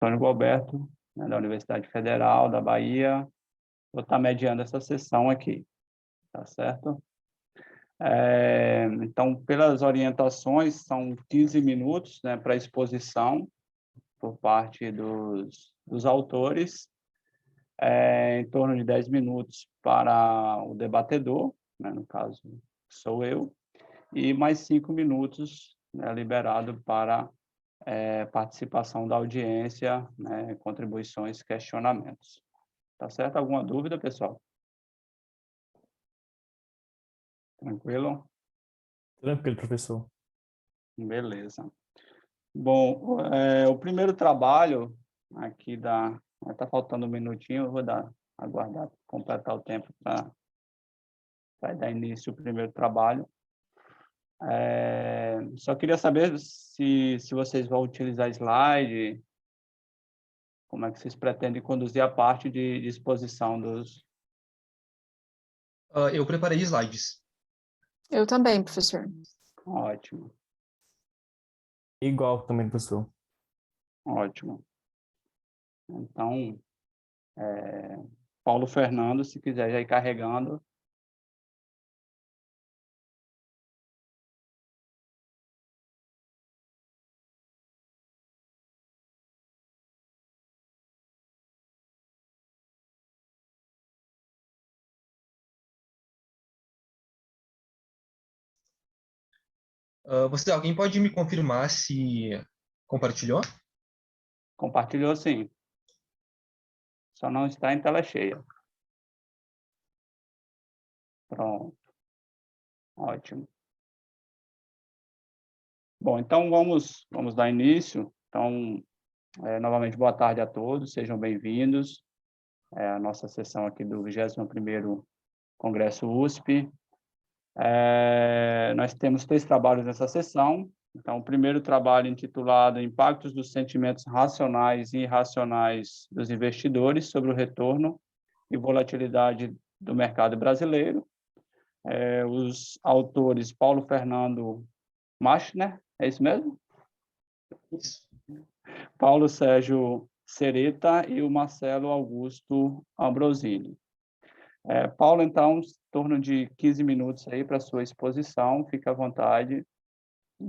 Antônio Gualberto, né, da Universidade Federal da Bahia. Vou estar mediando essa sessão aqui, tá certo? Então, pelas orientações, são 15 minutos, né, para exposição por parte dos autores, em torno de 10 minutos para o debatedor, né, no caso sou eu, e mais 5 minutos, né, liberado para participação da audiência, né, contribuições, questionamentos. Tá certo? Alguma dúvida, pessoal? Tranquilo? Tranquilo, professor. Beleza. Bom, o primeiro trabalho aqui está faltando um minutinho, eu vou aguardar completar o tempo para dar início ao primeiro trabalho. Só queria saber se vocês vão utilizar slide, como é que vocês pretendem conduzir a parte de exposição dos... Eu preparei slides. Eu também, professor. Ótimo, Igual também, professor. ótimo. Então, Paulo Fernando, se quiser já ir carregando. Alguém pode me confirmar se compartilhou? Compartilhou, sim. Só não está em tela cheia. Pronto. Ótimo. Bom, então vamos dar início. Então, novamente, boa tarde a todos, sejam bem-vindos à nossa sessão aqui do 21º Congresso USP. Nós temos 3 trabalhos nessa sessão. Então, o primeiro trabalho intitulado Impactos dos Sentimentos Racionais e Irracionais dos Investidores sobre o Retorno e Volatilidade do Mercado Brasileiro. Os autores Paulo Fernando Machner, é isso mesmo? Isso. Paulo Sérgio Sereta e o Marcelo Augusto Ambrosini. Paulo, então, em torno de 15 minutos aí para a sua exposição, fique à vontade.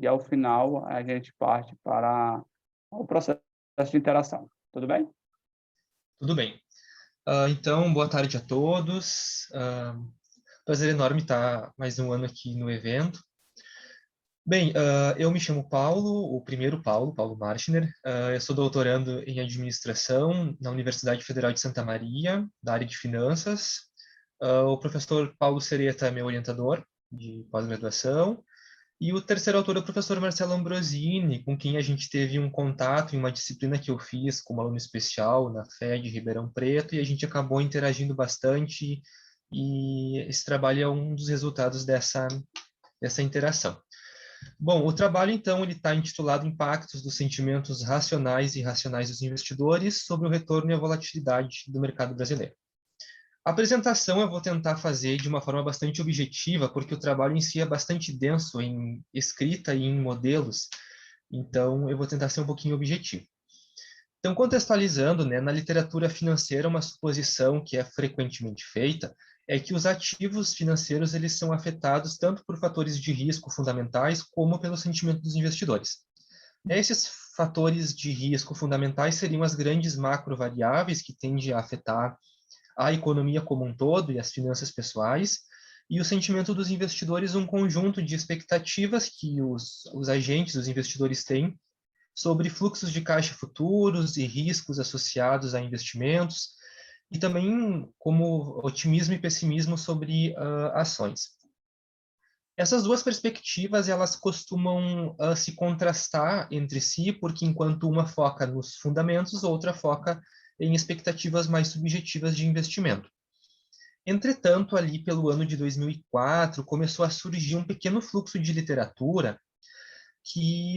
E, ao final, a gente parte para o processo de interação. Tudo bem? Tudo bem. Então, boa tarde a todos. Prazer enorme estar mais um ano aqui no evento. Bem, eu me chamo Paulo, o primeiro Paulo, Paulo Marchner. Eu sou doutorando em administração na Universidade Federal de Santa Maria, da área de finanças. O professor Paulo Sereta é meu orientador de pós-graduação. E o terceiro autor é o professor Marcelo Ambrosini, com quem a gente teve um contato em uma disciplina que eu fiz como aluno especial na FED Ribeirão Preto, e a gente acabou interagindo bastante, e esse trabalho é um dos resultados dessa interação. Bom, o trabalho, então, ele está intitulado Impactos dos Sentimentos Racionais e Irracionais dos Investidores sobre o Retorno e a Volatilidade do Mercado Brasileiro. A apresentação eu vou tentar fazer de uma forma bastante objetiva, porque o trabalho em si é bastante denso em escrita e em modelos, então eu vou tentar ser um pouquinho objetivo. Então, contextualizando, né, na literatura financeira, uma suposição que é frequentemente feita é que os ativos financeiros eles são afetados tanto por fatores de risco fundamentais como pelo sentimento dos investidores. Esses fatores de risco fundamentais seriam as grandes macrovariáveis que tendem a afetar a economia como um todo e as finanças pessoais, e o sentimento dos investidores, um conjunto de expectativas que os agentes, os investidores têm sobre fluxos de caixa futuros e riscos associados a investimentos, e também como otimismo e pessimismo sobre ações. Essas duas perspectivas, elas costumam se contrastar entre si, porque enquanto uma foca nos fundamentos, outra foca em expectativas mais subjetivas de investimento. Entretanto, ali pelo ano de 2004, começou a surgir um pequeno fluxo de literatura que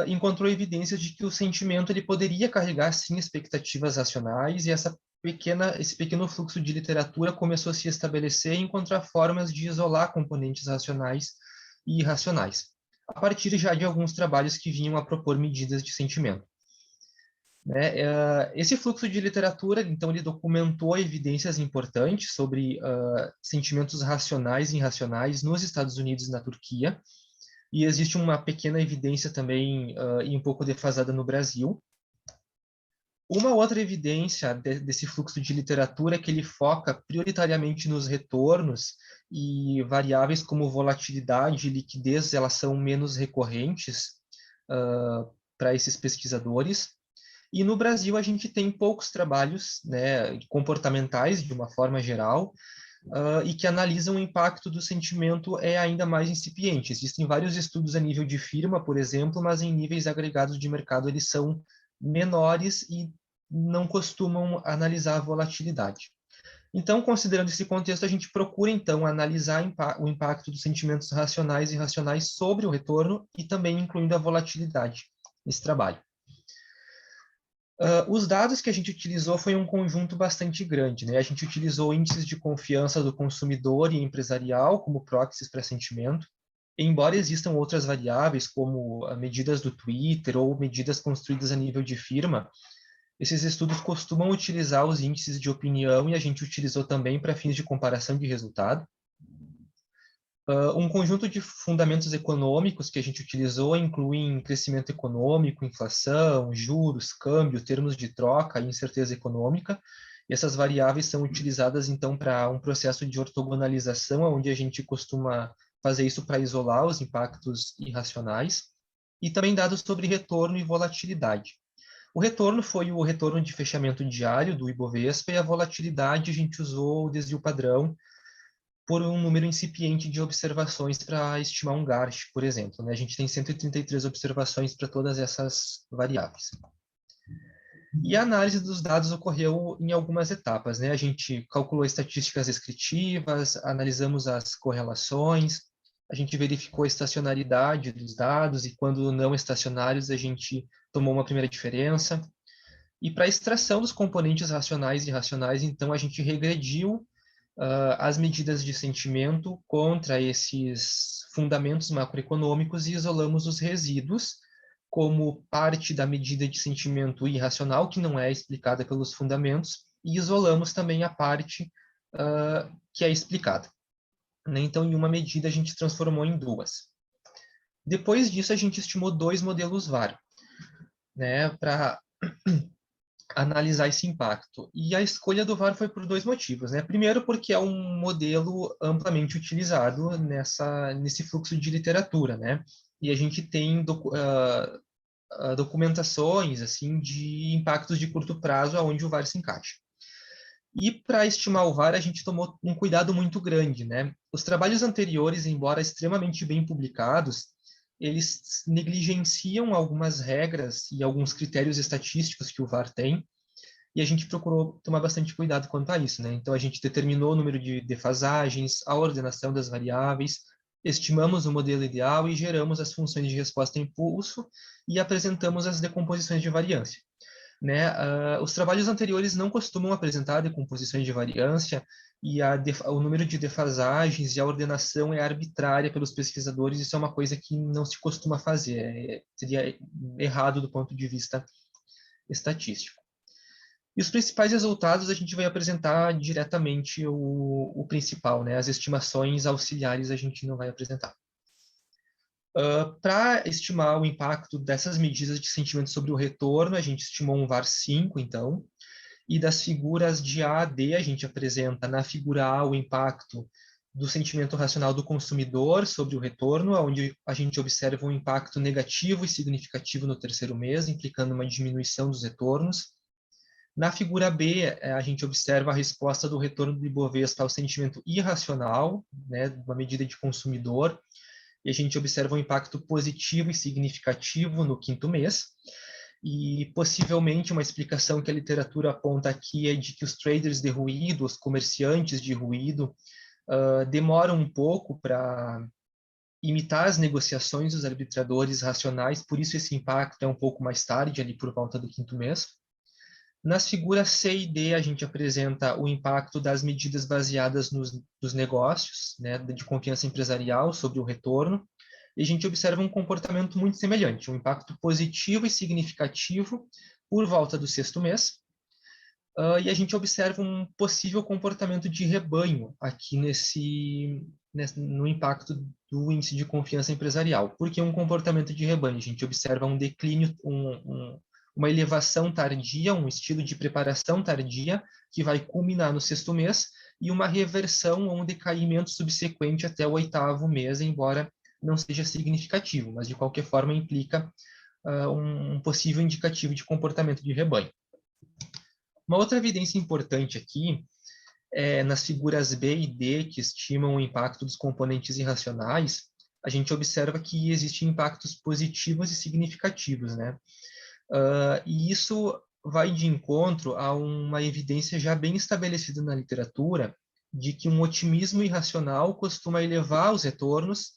encontrou evidências de que o sentimento ele poderia carregar, sim, expectativas racionais, e esse pequeno fluxo de literatura começou a se estabelecer e encontrar formas de isolar componentes racionais e irracionais, a partir já de alguns trabalhos que vinham a propor medidas de sentimento. né? Esse fluxo de literatura, então, ele documentou evidências importantes sobre sentimentos racionais e irracionais nos Estados Unidos e na Turquia, e existe uma pequena evidência também, e um pouco defasada no Brasil. Uma outra evidência desse fluxo de literatura é que ele foca prioritariamente nos retornos, e variáveis como volatilidade e liquidez, elas são menos recorrentes para esses pesquisadores. E no Brasil a gente tem poucos trabalhos, né, comportamentais, de uma forma geral, e que analisam o impacto do sentimento ainda mais incipiente. Existem vários estudos a nível de firma, por exemplo, mas em níveis agregados de mercado eles são menores e não costumam analisar a volatilidade. Então, considerando esse contexto, a gente procura, então, analisar o impacto dos sentimentos racionais e irracionais sobre o retorno e também incluindo a volatilidade nesse trabalho. Os dados que a gente utilizou foi um conjunto bastante grande, né? A gente utilizou índices de confiança do consumidor e empresarial como proxies para sentimento, embora existam outras variáveis, como medidas do Twitter ou medidas construídas a nível de firma. Esses estudos costumam utilizar os índices de opinião e a gente utilizou também para fins de comparação de resultado. Um conjunto de fundamentos econômicos que a gente utilizou incluem crescimento econômico, inflação, juros, câmbio, termos de troca e incerteza econômica. E essas variáveis são utilizadas, então, para um processo de ortogonalização, onde a gente costuma fazer isso para isolar os impactos irracionais. E também dados sobre retorno e volatilidade. O retorno foi o retorno de fechamento diário do Ibovespa, e a volatilidade a gente usou o desvio padrão por um número incipiente de observações para estimar um GARCH, por exemplo, né? A gente tem 133 observações para todas essas variáveis. E a análise dos dados ocorreu em algumas etapas, né? A gente calculou estatísticas descritivas, analisamos as correlações, a gente verificou a estacionalidade dos dados, e quando não estacionários, a gente tomou uma primeira diferença. E para a extração dos componentes racionais e irracionais, então, a gente regrediu as medidas de sentimento contra esses fundamentos macroeconômicos e isolamos os resíduos como parte da medida de sentimento irracional, que não é explicada pelos fundamentos, e isolamos também a parte que é explicada. Né? Então, em uma medida, a gente transformou em duas. Depois disso, a gente estimou 2 modelos VAR, né, para analisar esse impacto. E a escolha do VAR foi por 2 motivos, né? Primeiro, porque é um modelo amplamente utilizado nesse fluxo de literatura, né? E a gente tem documentações assim de impactos de curto prazo aonde o VAR se encaixa. E para estimar o VAR, a gente tomou um cuidado muito grande, né? Os trabalhos anteriores, embora extremamente bem publicados, eles negligenciam algumas regras e alguns critérios estatísticos que o VAR tem, e a gente procurou tomar bastante cuidado quanto a isso, né? Então, a gente determinou o número de defasagens, a ordenação das variáveis, estimamos o modelo ideal e geramos as funções de resposta a impulso e apresentamos as decomposições de variância. Né? Os trabalhos anteriores não costumam apresentar decomposições de variância, e o número de defasagens e a ordenação é arbitrária pelos pesquisadores. Isso é uma coisa que não se costuma fazer, seria errado do ponto de vista estatístico. E os principais resultados a gente vai apresentar diretamente o principal, né? As estimações auxiliares a gente não vai apresentar. Para estimar o impacto dessas medidas de sentimento sobre o retorno, a gente estimou um VAR 5, então, e das figuras de A a D, a gente apresenta na figura A o impacto do sentimento racional do consumidor sobre o retorno, onde a gente observa um impacto negativo e significativo no terceiro mês, implicando uma diminuição dos retornos. Na figura B, a gente observa a resposta do retorno do Ibovespa ao sentimento irracional, né, uma medida de consumidor, e a gente observa um impacto positivo e significativo no quinto mês. E possivelmente uma explicação que a literatura aponta aqui é de que os traders de ruído, os comerciantes de ruído, demoram um pouco para imitar as negociações dos arbitradores racionais, por isso esse impacto é um pouco mais tarde, ali por volta do quinto mês. Nas figuras C e D, a gente apresenta o impacto das medidas baseadas nos negócios, né, de confiança empresarial sobre o retorno, e a gente observa um comportamento muito semelhante, um impacto positivo e significativo por volta do 6º mês, e a gente observa um possível comportamento de rebanho aqui no impacto do índice de confiança empresarial. Por que um comportamento de rebanho? A gente observa um declínio, uma elevação tardia, um estilo de preparação tardia, que vai culminar no 6º mês, e uma reversão ou um decaimento subsequente até o 8º mês, embora não seja significativo, mas de qualquer forma implica um possível indicativo de comportamento de rebanho. Uma outra evidência importante aqui é nas figuras B e D, que estimam o impacto dos componentes irracionais, a gente observa que existem impactos positivos e significativos, né? E isso vai de encontro a uma evidência já bem estabelecida na literatura de que um otimismo irracional costuma elevar os retornos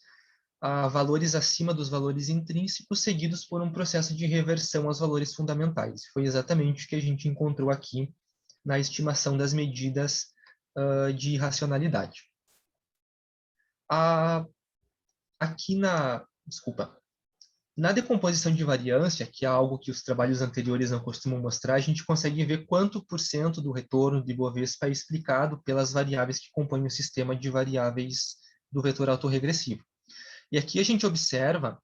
a valores acima dos valores intrínsecos, seguidos por um processo de reversão aos valores fundamentais. Foi exatamente o que a gente encontrou aqui na estimação das medidas de irracionalidade. Na decomposição de variância, que é algo que os trabalhos anteriores não costumam mostrar, a gente consegue ver quanto % do retorno do Ibovespa é explicado pelas variáveis que compõem o sistema de variáveis do vetor autorregressivo. E aqui a gente observa,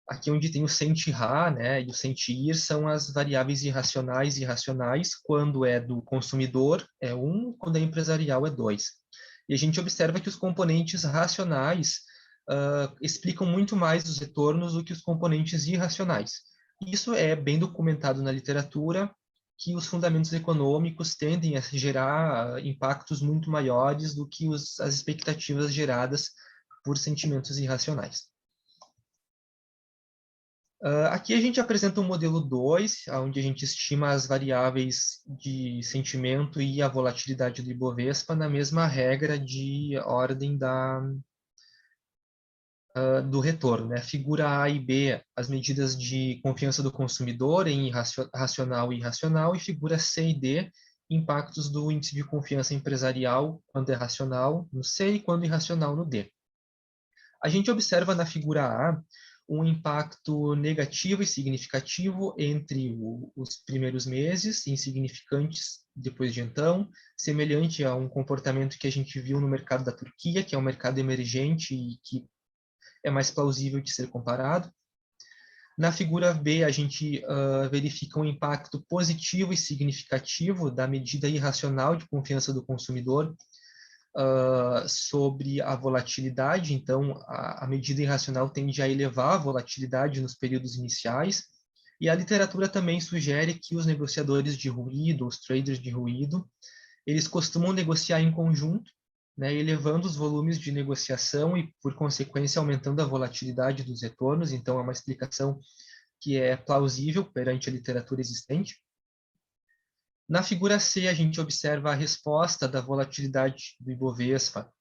aqui onde tem o Senti-Ra, né, e o Senti-Ir, são as variáveis irracionais e racionais, quando é do consumidor é 1, quando é empresarial é 2. E a gente observa que os componentes racionais explicam muito mais os retornos do que os componentes irracionais. Isso é bem documentado na literatura, que os fundamentos econômicos tendem a gerar impactos muito maiores do que as expectativas geradas por sentimentos irracionais. Aqui a gente apresenta um modelo 2, onde a gente estima as variáveis de sentimento e a volatilidade do Ibovespa na mesma regra de ordem do retorno, né? Figura A e B, as medidas de confiança do consumidor em racional e irracional, e figura C e D, impactos do índice de confiança empresarial quando é racional no C e quando irracional no D. A gente observa na figura A um impacto negativo e significativo entre os primeiros meses, insignificantes depois de então, semelhante a um comportamento que a gente viu no mercado da Turquia, que é um mercado emergente e que é mais plausível de ser comparado. Na figura B, a gente verifica um impacto positivo e significativo da medida irracional de confiança do consumidor sobre a volatilidade. Então, a medida irracional tende a elevar a volatilidade nos períodos iniciais, e a literatura também sugere que os negociadores de ruído, os traders de ruído, eles costumam negociar em conjunto, né, elevando os volumes de negociação e, por consequência, aumentando a volatilidade dos retornos. Então, é uma explicação que é plausível perante a literatura existente. Na figura C, a gente observa a resposta da volatilidade do Ibovespa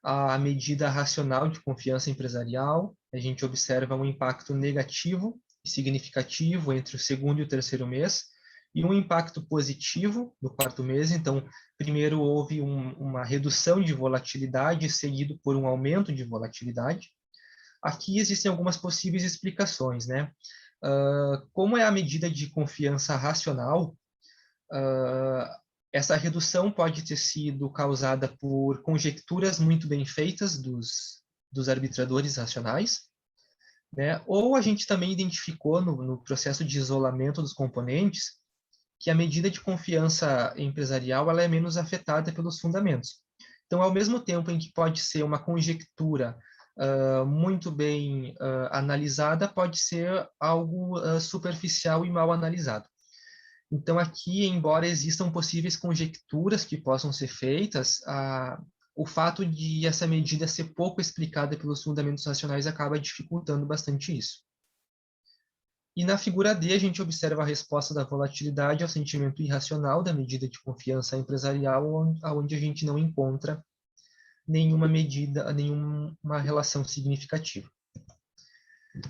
à medida racional de confiança empresarial. A gente observa um impacto negativo e significativo entre o 2º e o 3º mês, e um impacto positivo no 4º mês. Então, primeiro houve uma redução de volatilidade, seguido por um aumento de volatilidade. Aqui existem algumas possíveis explicações, né? Como é a medida de confiança racional, essa redução pode ter sido causada por conjecturas muito bem feitas dos arbitradores racionais, né? Ou a gente também identificou no processo de isolamento dos componentes que a medida de confiança empresarial ela é menos afetada pelos fundamentos. Então, ao mesmo tempo em que pode ser uma conjectura muito bem analisada, pode ser algo superficial e mal analisado. Então, aqui, embora existam possíveis conjecturas que possam ser feitas, o fato de essa medida ser pouco explicada pelos fundamentos racionais acaba dificultando bastante isso. E na figura D, a gente observa a resposta da volatilidade ao sentimento irracional da medida de confiança empresarial, onde a gente não encontra nenhuma relação significativa.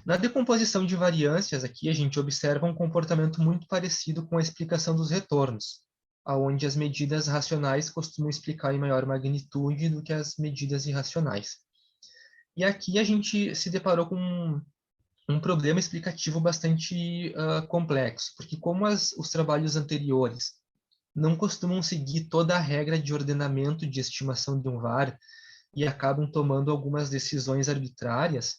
Na decomposição de variâncias, aqui a gente observa um comportamento muito parecido com a explicação dos retornos, onde as medidas racionais costumam explicar em maior magnitude do que as medidas irracionais. E aqui a gente se deparou com um problema explicativo bastante complexo, porque como os trabalhos anteriores não costumam seguir toda a regra de ordenamento de estimação de um VAR e acabam tomando algumas decisões arbitrárias,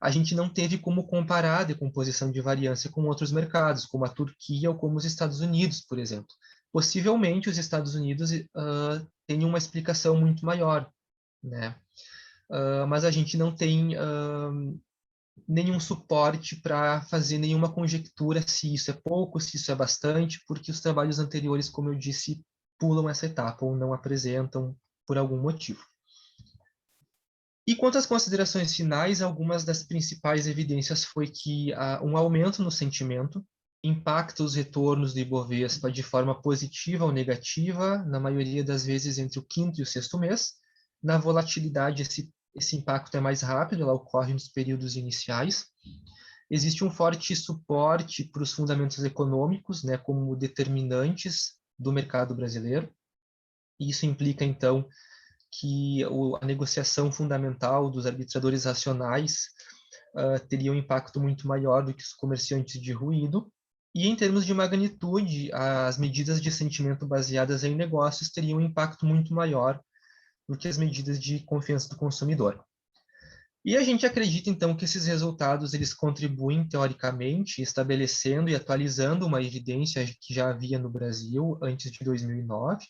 a gente não teve como comparar a decomposição de variância com outros mercados, como a Turquia ou como os Estados Unidos, por exemplo. Possivelmente os Estados Unidos têm uma explicação muito maior, né? Mas a gente não tem nenhum suporte para fazer nenhuma conjectura se isso é pouco, se isso é bastante, porque os trabalhos anteriores, como eu disse, pulam essa etapa ou não apresentam por algum motivo. E quanto às considerações finais, algumas das principais evidências foi que um aumento no sentimento impacta os retornos do Ibovespa de forma positiva ou negativa, na maioria das vezes entre o quinto e o sexto mês. Na volatilidade, esse impacto é mais rápido, ela ocorre nos períodos iniciais. Existe um forte suporte para os fundamentos econômicos, né, como determinantes do mercado brasileiro. E isso implica, então, que a negociação fundamental dos arbitradores racionais teria um impacto muito maior do que os comerciantes de ruído. E em termos de magnitude, as medidas de sentimento baseadas em negócios teriam um impacto muito maior do que as medidas de confiança do consumidor. E a gente acredita, então, que esses resultados eles contribuem, teoricamente, estabelecendo e atualizando uma evidência que já havia no Brasil antes de 2009,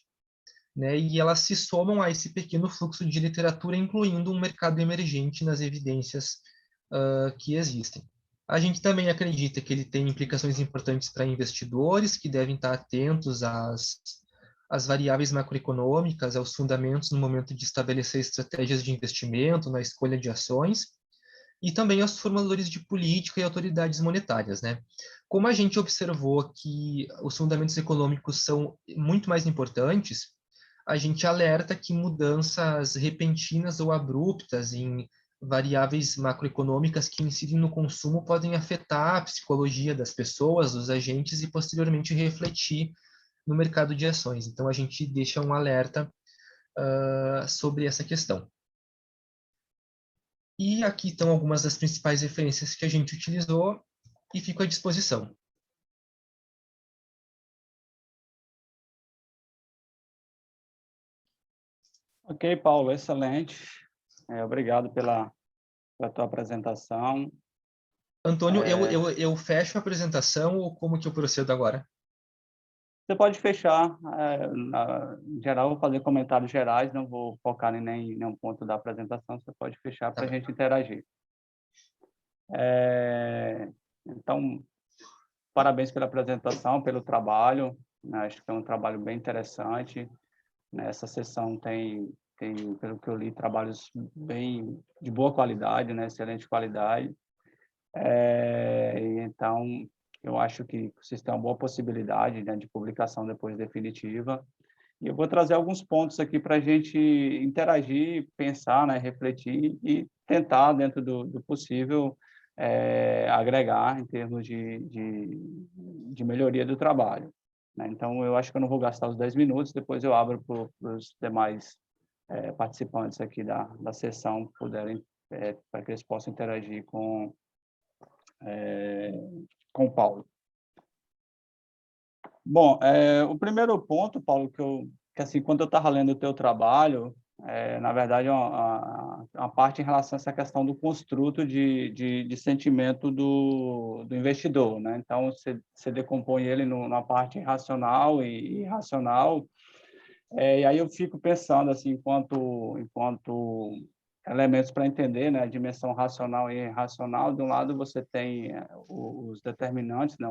né, e elas se somam a esse pequeno fluxo de literatura, incluindo um mercado emergente nas evidências que existem. A gente também acredita que ele tem implicações importantes para investidores, que devem estar atentos às variáveis macroeconômicas, aos fundamentos no momento de estabelecer estratégias de investimento, na escolha de ações, e também aos formuladores de política e autoridades monetárias, né? Como a gente observou que os fundamentos econômicos são muito mais importantes, a gente alerta que mudanças repentinas ou abruptas em variáveis macroeconômicas que incidem no consumo podem afetar a psicologia das pessoas, dos agentes e posteriormente refletir no mercado de ações. Então a gente deixa um alerta sobre essa questão. E aqui estão algumas das principais referências que a gente utilizou e fico à disposição. Ok, Paulo, excelente. Obrigado pela tua apresentação. Antônio, eu fecho a apresentação ou como que eu procedo agora? Você pode fechar, em geral, eu vou fazer comentários gerais, não vou focar em nenhum ponto da apresentação, você pode fechar para a gente interagir. Então, parabéns pela apresentação, pelo trabalho, né? Acho que é um trabalho bem interessante. Nessa sessão tem, pelo que eu li, trabalhos bem de boa qualidade, né? Excelente qualidade. Então, eu acho que vocês têm uma boa possibilidade, né, de publicação depois definitiva. E eu vou trazer alguns pontos aqui para a gente interagir, pensar, né, refletir e tentar, dentro do possível, agregar em termos de melhoria do trabalho, né? Então, eu acho que eu não vou gastar os 10 minutos, depois eu abro para os demais participantes aqui da sessão puderem, para que eles possam interagir com o Paulo. Bom, o primeiro ponto, Paulo, que assim, quando eu estava lendo o teu trabalho, na verdade, é uma parte em relação a essa questão do construto de sentimento do investidor, né? Então, você decompõe ele na parte racional e irracional, e aí eu fico pensando, assim, enquanto elementos para entender, né, a dimensão racional e irracional. De um lado, você tem os determinantes, né,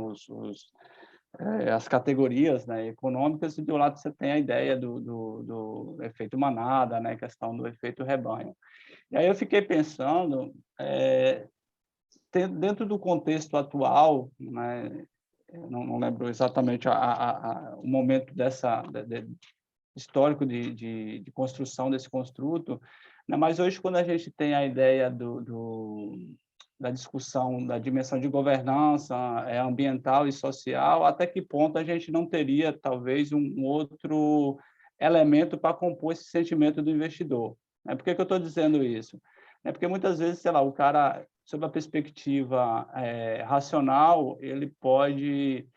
as categorias, né, econômicas, e do lado você tem a ideia do efeito manada, né, a questão do efeito rebanho. E aí eu fiquei pensando, dentro do contexto atual, né, não lembro exatamente o momento histórico de construção desse construto, né, mas hoje, quando a gente tem a ideia da discussão da dimensão de governança ambiental e social, até que ponto a gente não teria, talvez, um outro elemento para compor esse sentimento do investidor, né? Por que eu estou dizendo isso? É porque muitas vezes, sei lá, o cara sob a perspectiva racional, ele pode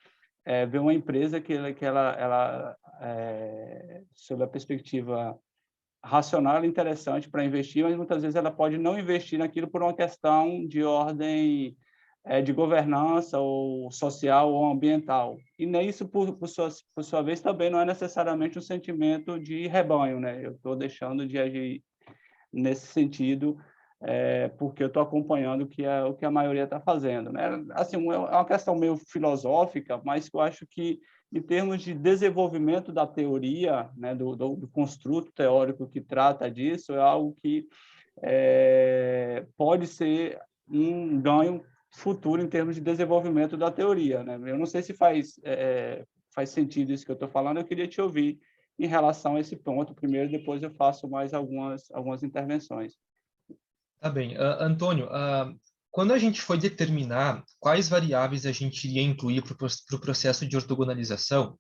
ver uma empresa que ela sob a perspectiva racional, ela é interessante para investir, mas muitas vezes ela pode não investir naquilo por uma questão de ordem de governança ou social ou ambiental. E nem isso, por sua vez, também não é necessariamente um sentimento de rebanho, né? Eu estou deixando de agir nesse sentido, porque eu estou acompanhando o que a maioria está fazendo, né? Assim, é uma questão meio filosófica, mas eu acho que, em termos de desenvolvimento da teoria, né, do construto teórico que trata disso, é algo que pode ser um ganho futuro em termos de desenvolvimento da teoria, né? Eu não sei se faz sentido isso que eu estou falando, eu queria te ouvir em relação a esse ponto primeiro, depois eu faço mais algumas intervenções. Tá bem. Antônio, quando a gente foi determinar quais variáveis a gente iria incluir para o processo de ortogonalização,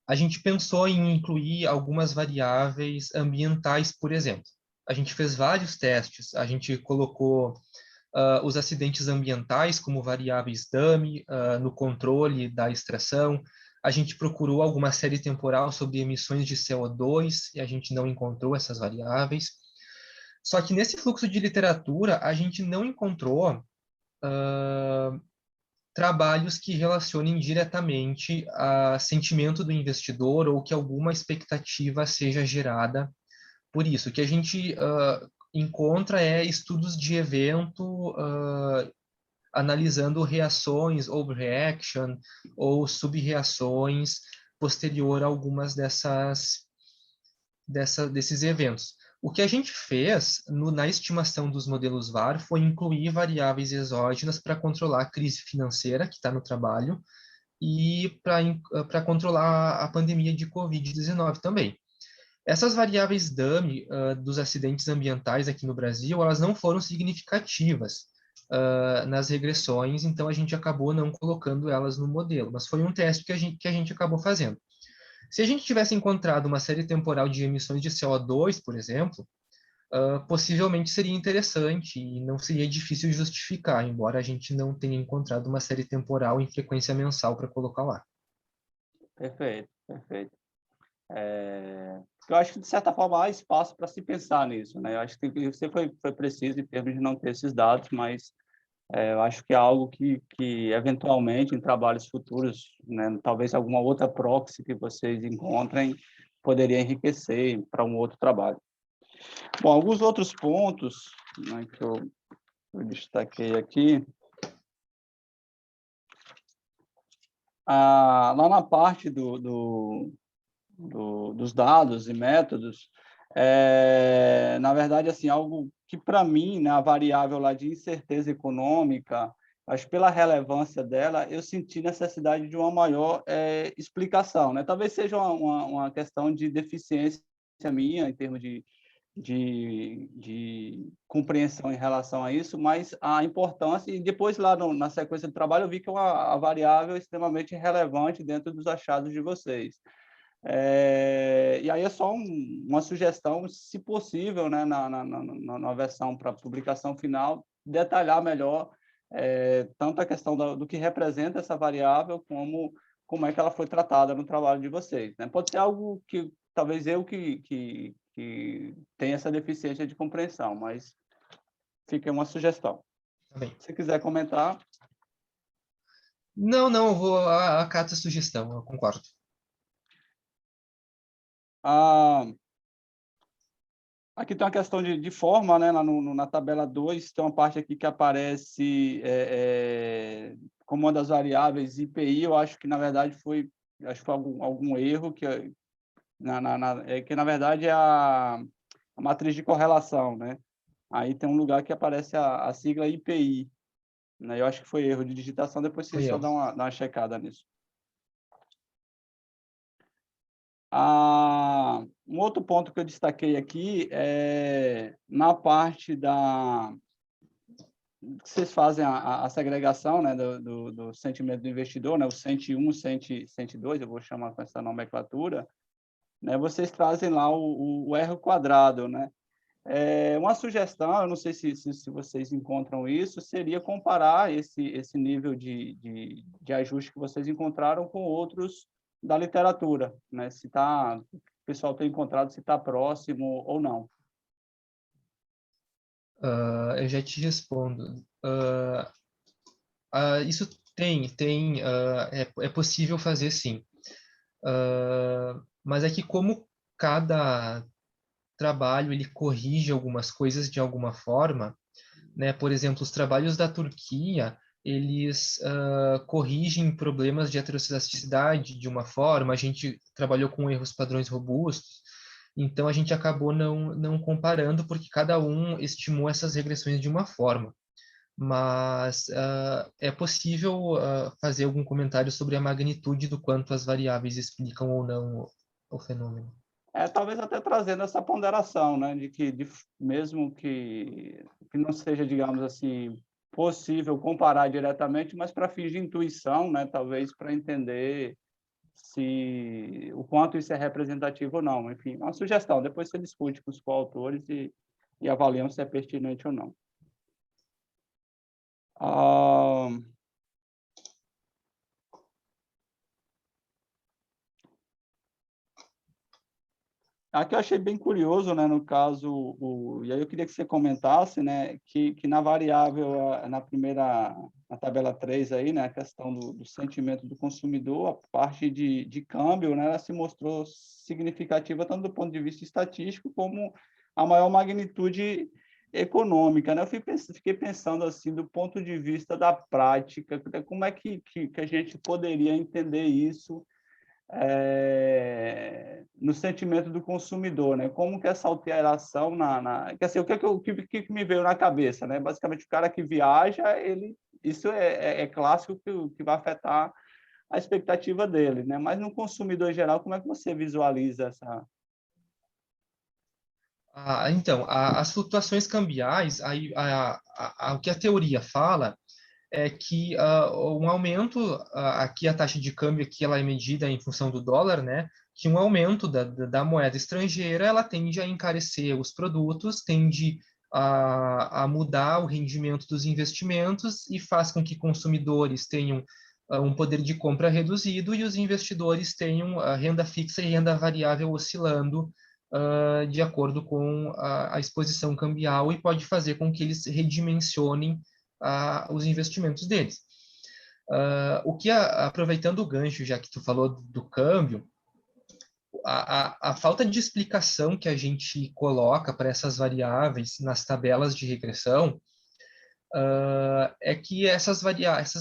a gente pensou em incluir algumas variáveis ambientais, por exemplo. A gente fez vários testes, a gente colocou os acidentes ambientais como variáveis dummy no controle da extração. A gente procurou alguma série temporal sobre emissões de CO2 e a gente não encontrou essas variáveis. Só que nesse fluxo de literatura, a gente não encontrou trabalhos que relacionem diretamente a sentimento do investidor ou que alguma expectativa seja gerada por isso. O que a gente encontra estudos de evento analisando reações, overreaction ou subreações posterior a algumas desses eventos. O que a gente fez na estimação dos modelos VAR foi incluir variáveis exógenas para controlar a crise financeira que está no trabalho e para controlar a pandemia de Covid-19 também. Essas variáveis dummy dos acidentes ambientais aqui no Brasil, elas não foram significativas nas regressões, então a gente acabou não colocando elas no modelo, mas foi um teste que a gente acabou fazendo. Se a gente tivesse encontrado uma série temporal de emissões de CO2, por exemplo, possivelmente seria interessante e não seria difícil justificar, embora a gente não tenha encontrado uma série temporal em frequência mensal para colocar lá. Perfeito, perfeito. Eu acho que, de certa forma, há espaço para se pensar nisso, né? Eu acho que você foi preciso em termos de não ter esses dados, mas eu acho que é algo que eventualmente, em trabalhos futuros, né, talvez alguma outra proxy que vocês encontrem, poderia enriquecer para um outro trabalho. Bom, alguns outros pontos, né, que eu destaquei aqui. Lá na parte dos dados e métodos, na verdade, assim, algo que, para mim, né, a variável lá de incerteza econômica, acho que pela relevância dela, eu senti necessidade de uma maior explicação, né? Talvez seja uma questão de deficiência minha, em termos de compreensão em relação a isso, mas a importância, e depois lá na sequência do trabalho eu vi que é uma variável extremamente relevante dentro dos achados de vocês. E aí é só uma sugestão, se possível, né, na versão para publicação final, detalhar melhor tanto a questão do que representa essa variável, como é que ela foi tratada no trabalho de vocês, né? Pode ser algo que talvez eu que tenha essa deficiência de compreensão, mas fica uma sugestão. Tá bem. Se quiser comentar. Não, eu vou acatar a sugestão, eu concordo. Aqui tem uma questão de forma, né? Na tabela 2, tem uma parte aqui que aparece como uma das variáveis IPI. Eu acho que, na verdade, foi algum erro, que na verdade é a matriz de correlação, né? Aí tem um lugar que aparece a sigla IPI, né? Eu acho que foi erro de digitação, depois vocês só dá uma checada nisso. Um outro ponto que eu destaquei aqui é na parte que vocês fazem a segregação, né, do sentimento do investidor, né, o 101, 102, eu vou chamar com essa nomenclatura, né, vocês trazem lá o R quadrado, né? Uma sugestão, eu não sei se vocês encontram isso, seria comparar esse nível de ajuste que vocês encontraram com outros da literatura, né? Se o pessoal tem encontrado, se está próximo ou não. Eu já te respondo. Isso é possível fazer sim. Mas é que como cada trabalho ele corrige algumas coisas de alguma forma, né? Por exemplo, os trabalhos da Turquia, eles corrigem problemas de heterocidasticidade de uma forma, a gente trabalhou com erros padrões robustos, então a gente acabou não comparando, porque cada um estimou essas regressões de uma forma. Mas é possível fazer algum comentário sobre a magnitude do quanto as variáveis explicam ou não o fenômeno. Talvez até trazendo essa ponderação, né, de que mesmo que não seja, digamos assim, possível comparar diretamente, mas para fins de intuição, né, talvez para entender o quanto isso é representativo ou não. Enfim, uma sugestão. Depois você discute com os coautores e avaliam se é pertinente ou não. Aqui eu achei bem curioso, né, no caso, e aí eu queria que você comentasse, né, que na variável, na tabela 3 aí, né, a questão do sentimento do consumidor, a parte de câmbio, né, ela se mostrou significativa tanto do ponto de vista estatístico como a maior magnitude econômica, né? Eu fiquei pensando assim, do ponto de vista da prática, como é que a gente poderia entender isso no sentimento do consumidor, né? Como que essa alteração quer dizer, o que me veio na cabeça, né? Basicamente, o cara que viaja, isso é clássico que vai afetar a expectativa dele, né? Mas no consumidor em geral, como é que você visualiza essa? Então, as flutuações cambiais, o que a teoria fala é que um aumento, aqui a taxa de câmbio aqui ela é medida em função do dólar, né? Que um aumento da moeda estrangeira ela tende a encarecer os produtos, tende a mudar o rendimento dos investimentos e faz com que consumidores tenham um poder de compra reduzido e os investidores tenham renda fixa e renda variável oscilando de acordo com a exposição cambial e pode fazer com que eles redimensionem os investimentos deles. Aproveitando o gancho, já que tu falou do câmbio, a falta de explicação que a gente coloca para essas variáveis nas tabelas de regressão é que essas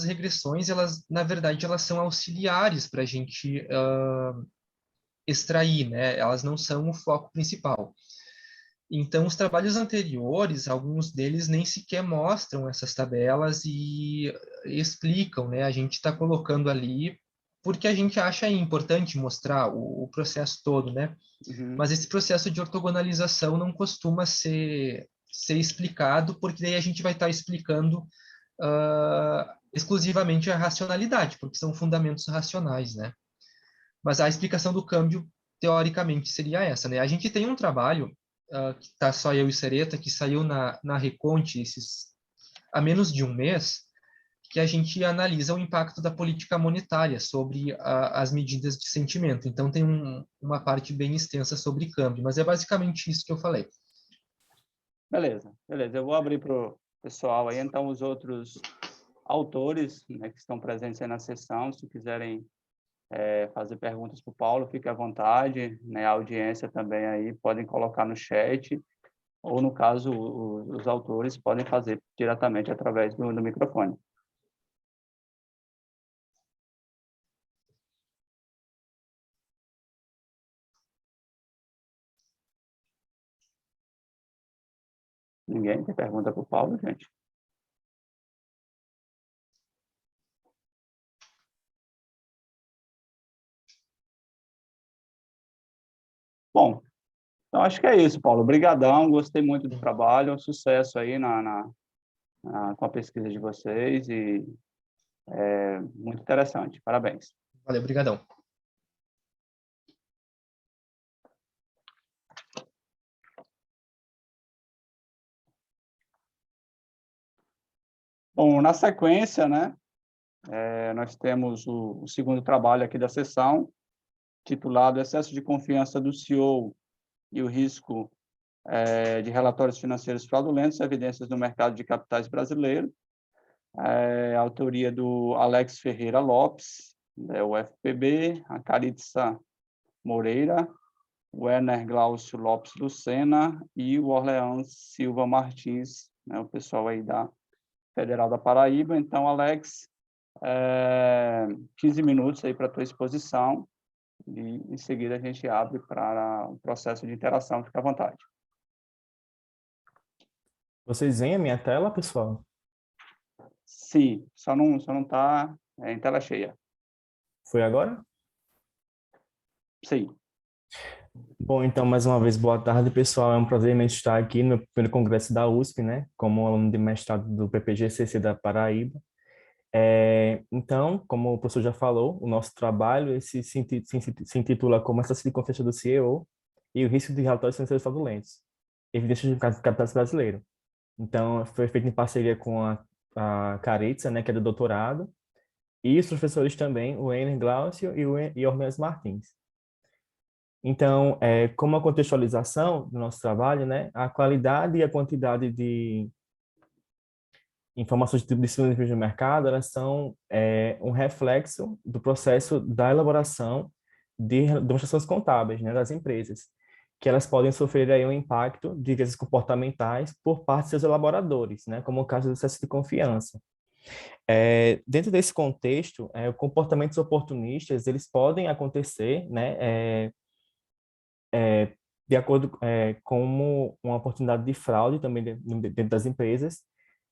regressões, elas, na verdade, elas são auxiliares para a gente extrair, né? Elas não são o foco principal. Então, os trabalhos anteriores, alguns deles nem sequer mostram essas tabelas e explicam, né? A gente está colocando ali porque a gente acha importante mostrar o processo todo, né? Uhum. Mas esse processo de ortogonalização não costuma ser explicado, porque daí a gente vai estar explicando exclusivamente a racionalidade, porque são fundamentos racionais, né? Mas a explicação do câmbio, teoricamente, seria essa, né? A gente tem um trabalho que tá só eu e Sereta, que saiu na Reconte há menos de um mês, que a gente analisa o impacto da política monetária sobre as medidas de sentimento. Então, tem uma parte bem extensa sobre câmbio, mas é basicamente isso que eu falei. Beleza. Eu vou abrir para o pessoal aí, então, os outros autores, né, que estão presentes aí na sessão, se quiserem fazer perguntas para o Paulo, fique à vontade, né? A audiência também aí, podem colocar no chat, ou no caso, os autores podem fazer diretamente através do microfone. Ninguém tem pergunta para o Paulo, gente? Bom, então acho que é isso, Paulo. Obrigadão, gostei muito do trabalho, sucesso aí com a pesquisa de vocês e muito interessante. Parabéns. Valeu, obrigadão. Bom, na sequência, né, nós temos o segundo trabalho aqui da sessão, titulado Excesso de Confiança do CEO e o Risco de Relatórios Financeiros Fraudulentos, Evidências no Mercado de Capitais Brasileiro, autoria do Alex Ferreira Lopes, da UFPB, a Caritza Moreira, o Werner Glaucio Lopes Lucena e o Orleans Silva Martins, né, o pessoal aí da Federal da Paraíba. Então, Alex, 15 minutos aí para a tua exposição e em seguida a gente abre para o processo de interação. Fica à vontade. Vocês veem a minha tela, pessoal? Sim, só não está em tela cheia. Foi agora? Sim. Bom, então, mais uma vez, boa tarde, pessoal. É um prazer imenso estar aqui no primeiro congresso da USP, né? Como aluno de mestrado do PPG-CC da Paraíba. Então, como o professor já falou, o nosso trabalho se intitula como Excesso de Confiança do CEO e o Risco de Relatórios Financeiros Fraudulentos, Evidências de Capitais Brasileiro. Então, foi feito em parceria com a Caritza, né, que é do doutorado, e os professores também, o Werner Glaucio e o Ormeas Martins. Então, como a contextualização do nosso trabalho, né, a qualidade e a quantidade de informações disponíveis no mercado, elas são um reflexo do processo da elaboração de demonstrações contábeis, né, das empresas, que elas podem sofrer aí um impacto de viés comportamentais por parte de seus elaboradores, né, como o caso do excesso de confiança. Dentro desse contexto, comportamentos oportunistas, eles podem acontecer, né, de acordo com uma oportunidade de fraude também dentro das empresas,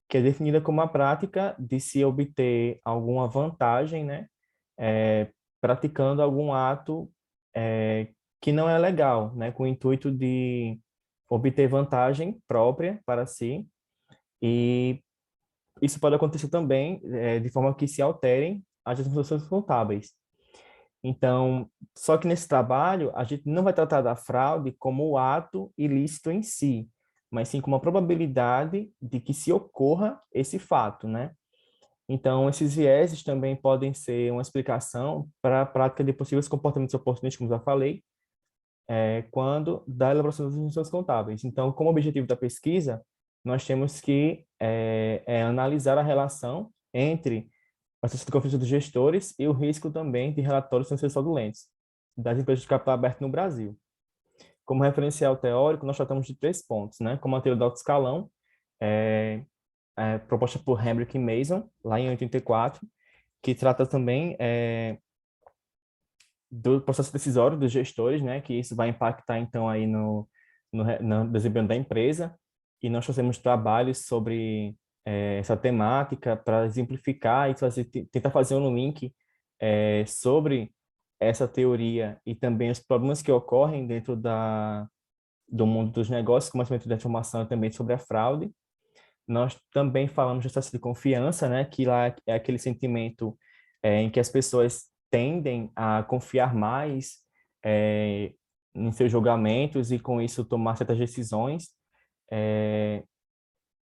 que é definida como a prática de se obter alguma vantagem, né, praticando algum ato que não é legal, né, com o intuito de obter vantagem própria para si, e isso pode acontecer também de forma que se alterem as demonstrações contábeis. Então, só que nesse trabalho, a gente não vai tratar da fraude como o ato ilícito em si, mas sim como a probabilidade de que se ocorra esse fato, né? Então, esses vieses também podem ser uma explicação para a prática de possíveis comportamentos oportunistas, como já falei, quando da elaboração das informações contábeis. Então, como objetivo da pesquisa, nós temos que analisar a relação entre o excesso de confiança dos gestores e o risco também de relatórios financeiros fraudulentos das empresas de capital aberto no Brasil. Como referencial teórico, nós tratamos de 3 pontos, né? Como a teoria do alto escalão, proposta por Hambrick e Mason, lá em 84, que trata também do processo decisório dos gestores, né? Que isso vai impactar, então, aí no desempenho da empresa. E nós fazemos trabalhos sobre essa temática para exemplificar e tentar fazer um link sobre essa teoria e também os problemas que ocorrem dentro do mundo dos negócios, como a da informação e também sobre a fraude. Nós também falamos de excesso de confiança, né, que lá é aquele sentimento em que as pessoas tendem a confiar mais em seus julgamentos e com isso tomar certas decisões.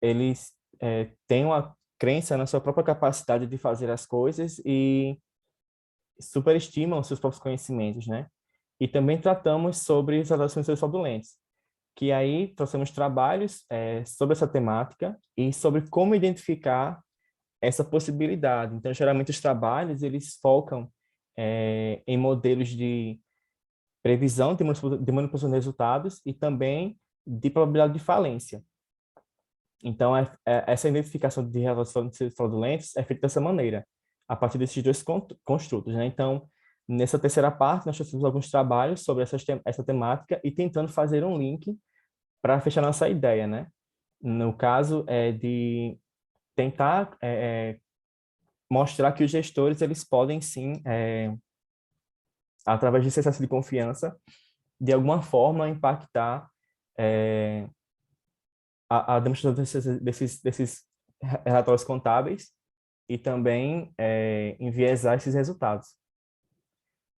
Eles têm uma crença na sua própria capacidade de fazer as coisas e superestimam seus próprios conhecimentos, né? E também tratamos sobre as relações fraudulentas, que aí trouxemos trabalhos sobre essa temática e sobre como identificar essa possibilidade. Então, geralmente os trabalhos, eles focam em modelos de previsão de manipulação de resultados e também de probabilidade de falência. Então, essa identificação de relações fraudulentas é feita dessa maneira, a partir desses 2 construtos, né? Então, nessa terceira parte, nós fizemos alguns trabalhos sobre essa temática e tentando fazer um link para fechar nossa ideia, né? No caso, é de tentar mostrar que os gestores, eles podem sim, através desse excesso de confiança, de alguma forma impactar a demonstração desses relatórios contábeis e também enviesar esses resultados.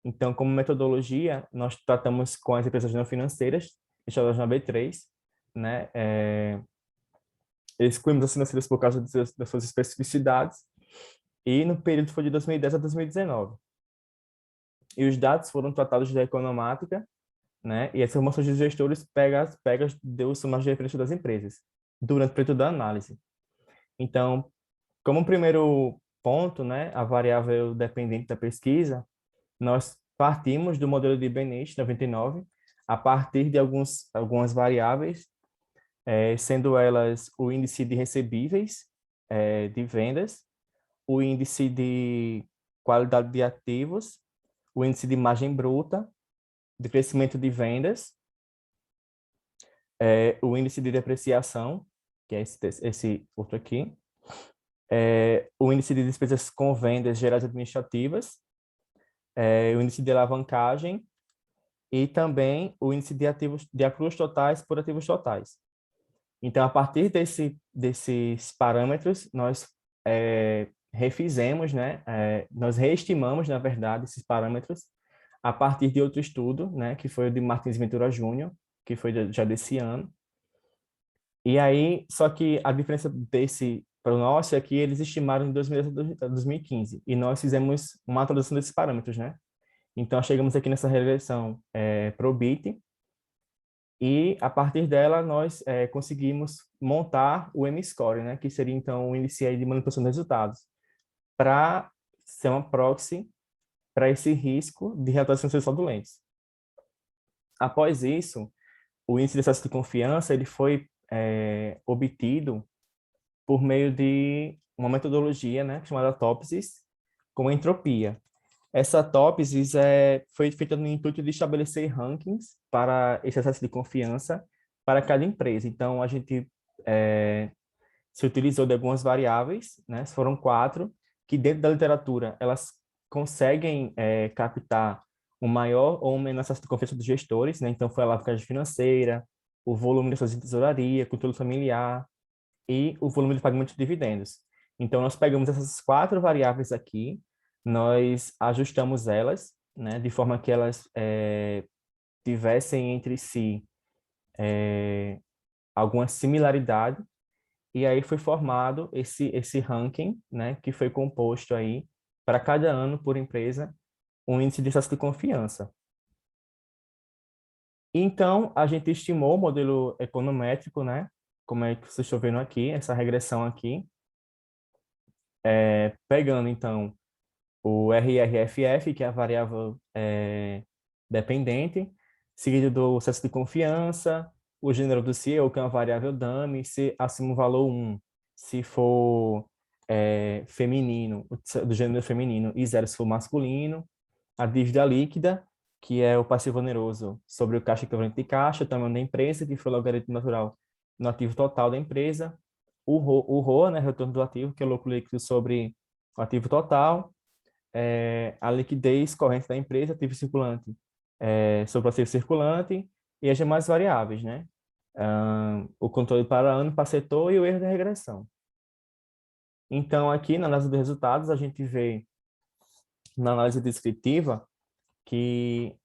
Então, como metodologia, nós tratamos com as empresas não financeiras, listadas na B3, né? Eles excluímos as financeiras por causa das suas especificidades, e no período foi de 2010 a 2019. E os dados foram tratados da economática, né? E as informações dos gestores pegas deu sumas de referência das empresas, durante o período da análise. Então, como primeiro ponto, né, a variável dependente da pesquisa, nós partimos do modelo de Benete 99, a partir de algumas variáveis, sendo elas o índice de recebíveis de vendas, o índice de qualidade de ativos, o índice de margem bruta, de crescimento de vendas, o índice de depreciação, que é esse outro aqui, o índice de despesas com vendas gerais administrativas, o índice de alavancagem e também o índice de ativos de acrúios totais por ativos totais. Então, a partir desses parâmetros, nós refizemos, né? Nós reestimamos, na verdade, esses parâmetros a partir de outro estudo, né? Que foi o de Martins Ventura Júnior, que foi já desse ano. E aí, só que a diferença desse para o nosso é que eles estimaram em 2010 a 2015, e nós fizemos uma atualização desses parâmetros, né? Então, chegamos aqui nessa regressão Probit, e a partir dela nós conseguimos montar o M-Score, né? Que seria então o índice aí de manipulação de resultados, para ser uma proxy para esse risco de retrações fraudulentas. Após isso, o índice de excesso de confiança ele foi obtido por meio de uma metodologia, né, chamada TOPSIS, com entropia. Essa TOPSIS foi feita no intuito de estabelecer rankings para esse excesso de confiança para cada empresa. Então, a gente se utilizou de algumas variáveis, né, foram 4, que dentro da literatura elas conseguem captar um maior ou um menor excesso de confiança dos gestores, né? Então, foi a alavancagem financeira, o volume de suas de tesouraria, controle familiar e o volume de pagamento de dividendos. Então, nós pegamos essas 4 variáveis aqui, nós ajustamos elas, né, de forma que elas tivessem entre si alguma similaridade, e aí foi formado esse ranking, né, que foi composto aí para cada ano por empresa um índice de excesso de confiança. Então, a gente estimou o modelo econométrico, né, como é que vocês estão vendo aqui, essa regressão aqui, pegando então o RRFF, que é a variável dependente, seguido do excesso de confiança, o gênero do CEO, que é uma variável dummy, se acima o valor 1, se for feminino, do gênero feminino, e 0 se for masculino, a dívida líquida, que é o passivo oneroso sobre o caixa equivalente de caixa, o tamanho da empresa, que foi o logaritmo natural no ativo total da empresa, o ROA, né, retorno do ativo, que é o lucro líquido sobre o ativo total, a liquidez corrente da empresa, ativo circulante sobre o ativo circulante, e as demais variáveis, né? O controle para ano, para setor e o erro de regressão. Então, aqui na análise dos resultados, a gente vê na análise descritiva que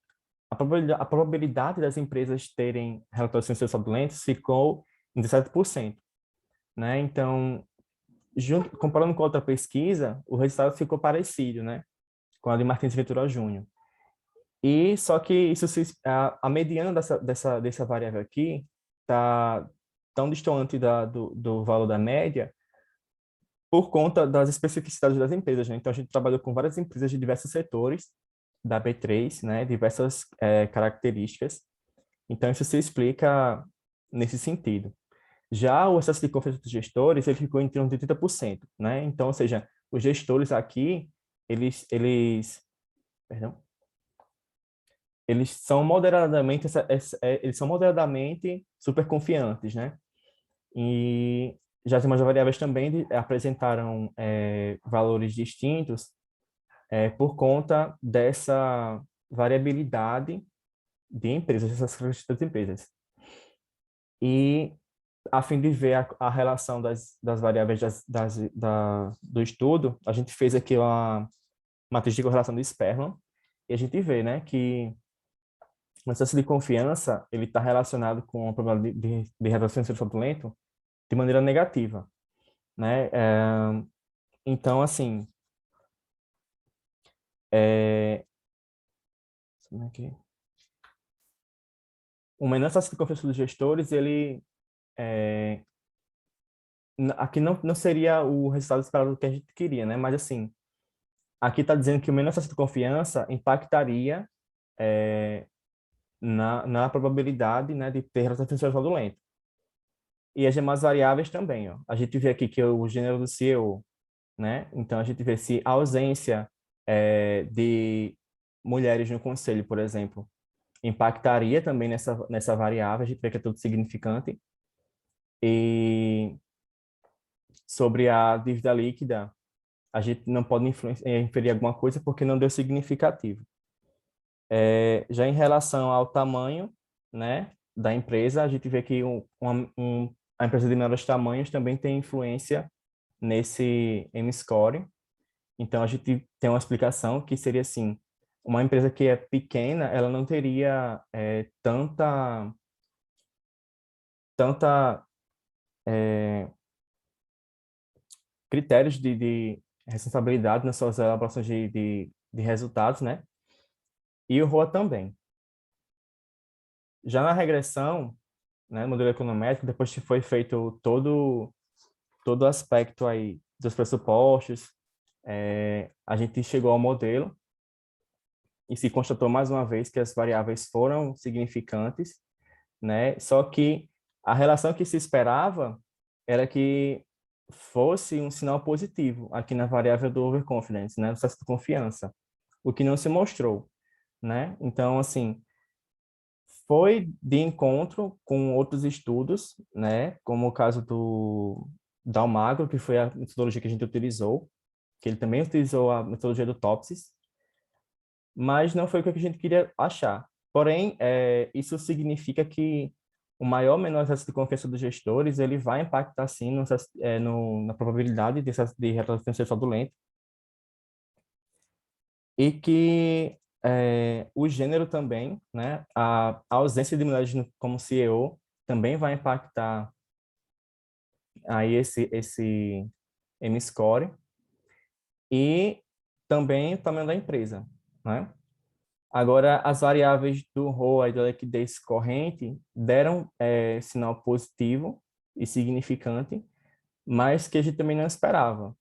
a probabilidade das empresas terem relatórios financeiros fraudulentos ficou em 17%, né? Então, comparando com outra pesquisa, o resultado ficou parecido, né, com a de Martins Ventura Júnior. E só que isso a mediana dessa variável aqui está tão distante do valor da média por conta das especificidades das empresas, né? Então, a gente trabalhou com várias empresas de diversos setores da B3, né, diversas características. Então, isso se explica nesse sentido. Já o excesso de confiança dos gestores, ele ficou em torno de 30%, né? Então, ou seja, os gestores aqui, perdão, eles são moderadamente super confiantes, né? E já as demais variáveis também apresentaram valores distintos por conta dessa variabilidade de empresas, dessas características de empresas. E a fim de ver a relação das variáveis do estudo, a gente fez aqui uma matriz de correlação de Sperman, e a gente vê, né, que o excesso de confiança ele está relacionado com o problema de retração financeira fraudulento de maneira negativa, né? Então, assim, como é que... o menor taxa de confiança dos gestores, ele aqui não seria o resultado esperado que a gente queria, né? Mas, assim, aqui está dizendo que o menor taxa de confiança impactaria na probabilidade, né, de ter relação fraudulenta. E as demais variáveis também, ó. A gente vê aqui que o gênero do CEO, né? Então, a gente vê se a ausência de mulheres no conselho, por exemplo, impactaria também nessa variável, a gente vê que é tudo significante. E sobre a dívida líquida, a gente não pode inferir alguma coisa porque não deu significativo. Já em relação ao tamanho, né, da empresa, a gente vê que a empresa de menores tamanhos também tem influência nesse M-score. Então, a gente tem uma explicação que seria assim, uma empresa que é pequena, ela não teria tanta critérios de responsabilidade nas suas elaborações de resultados, né? E o ROA também. Já na regressão, né, modelo econométrico, depois que foi feito todo o aspecto aí dos pressupostos, a gente chegou ao modelo e se constatou mais uma vez que as variáveis foram significantes, né? Só que a relação que se esperava era que fosse um sinal positivo aqui na variável do overconfidence, né? Do excesso de confiança, o que não se mostrou, né? Então, assim, foi de encontro com outros estudos, né? Como o caso da Almagro, que foi a metodologia que a gente utilizou, que ele também utilizou a metodologia do Topsis, mas não foi o que a gente queria achar. Porém, isso significa que o maior ou menor excesso de confiança dos gestores, ele vai impactar, sim, na probabilidade de relação fraudulenta, e que o gênero também, né, a ausência de mulheres como CEO também vai impactar aí esse M-score, e também o tamanho da empresa, né? Agora, as variáveis do ROA e da liquidez corrente deram sinal positivo e significante, mas que a gente também não esperava.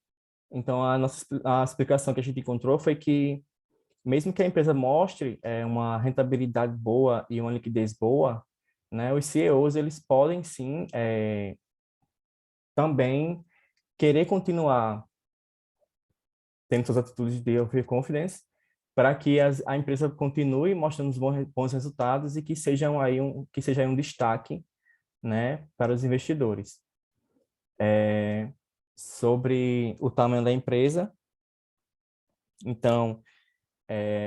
Então, a explicação que a gente encontrou foi que, mesmo que a empresa mostre uma rentabilidade boa e uma liquidez boa, né, os CEOs eles podem sim também querer continuar tendo suas atitudes de overconfidence, para que a empresa continue mostrando os bons resultados e que seja aí um destaque, né, para os investidores. Sobre o tamanho da empresa, então,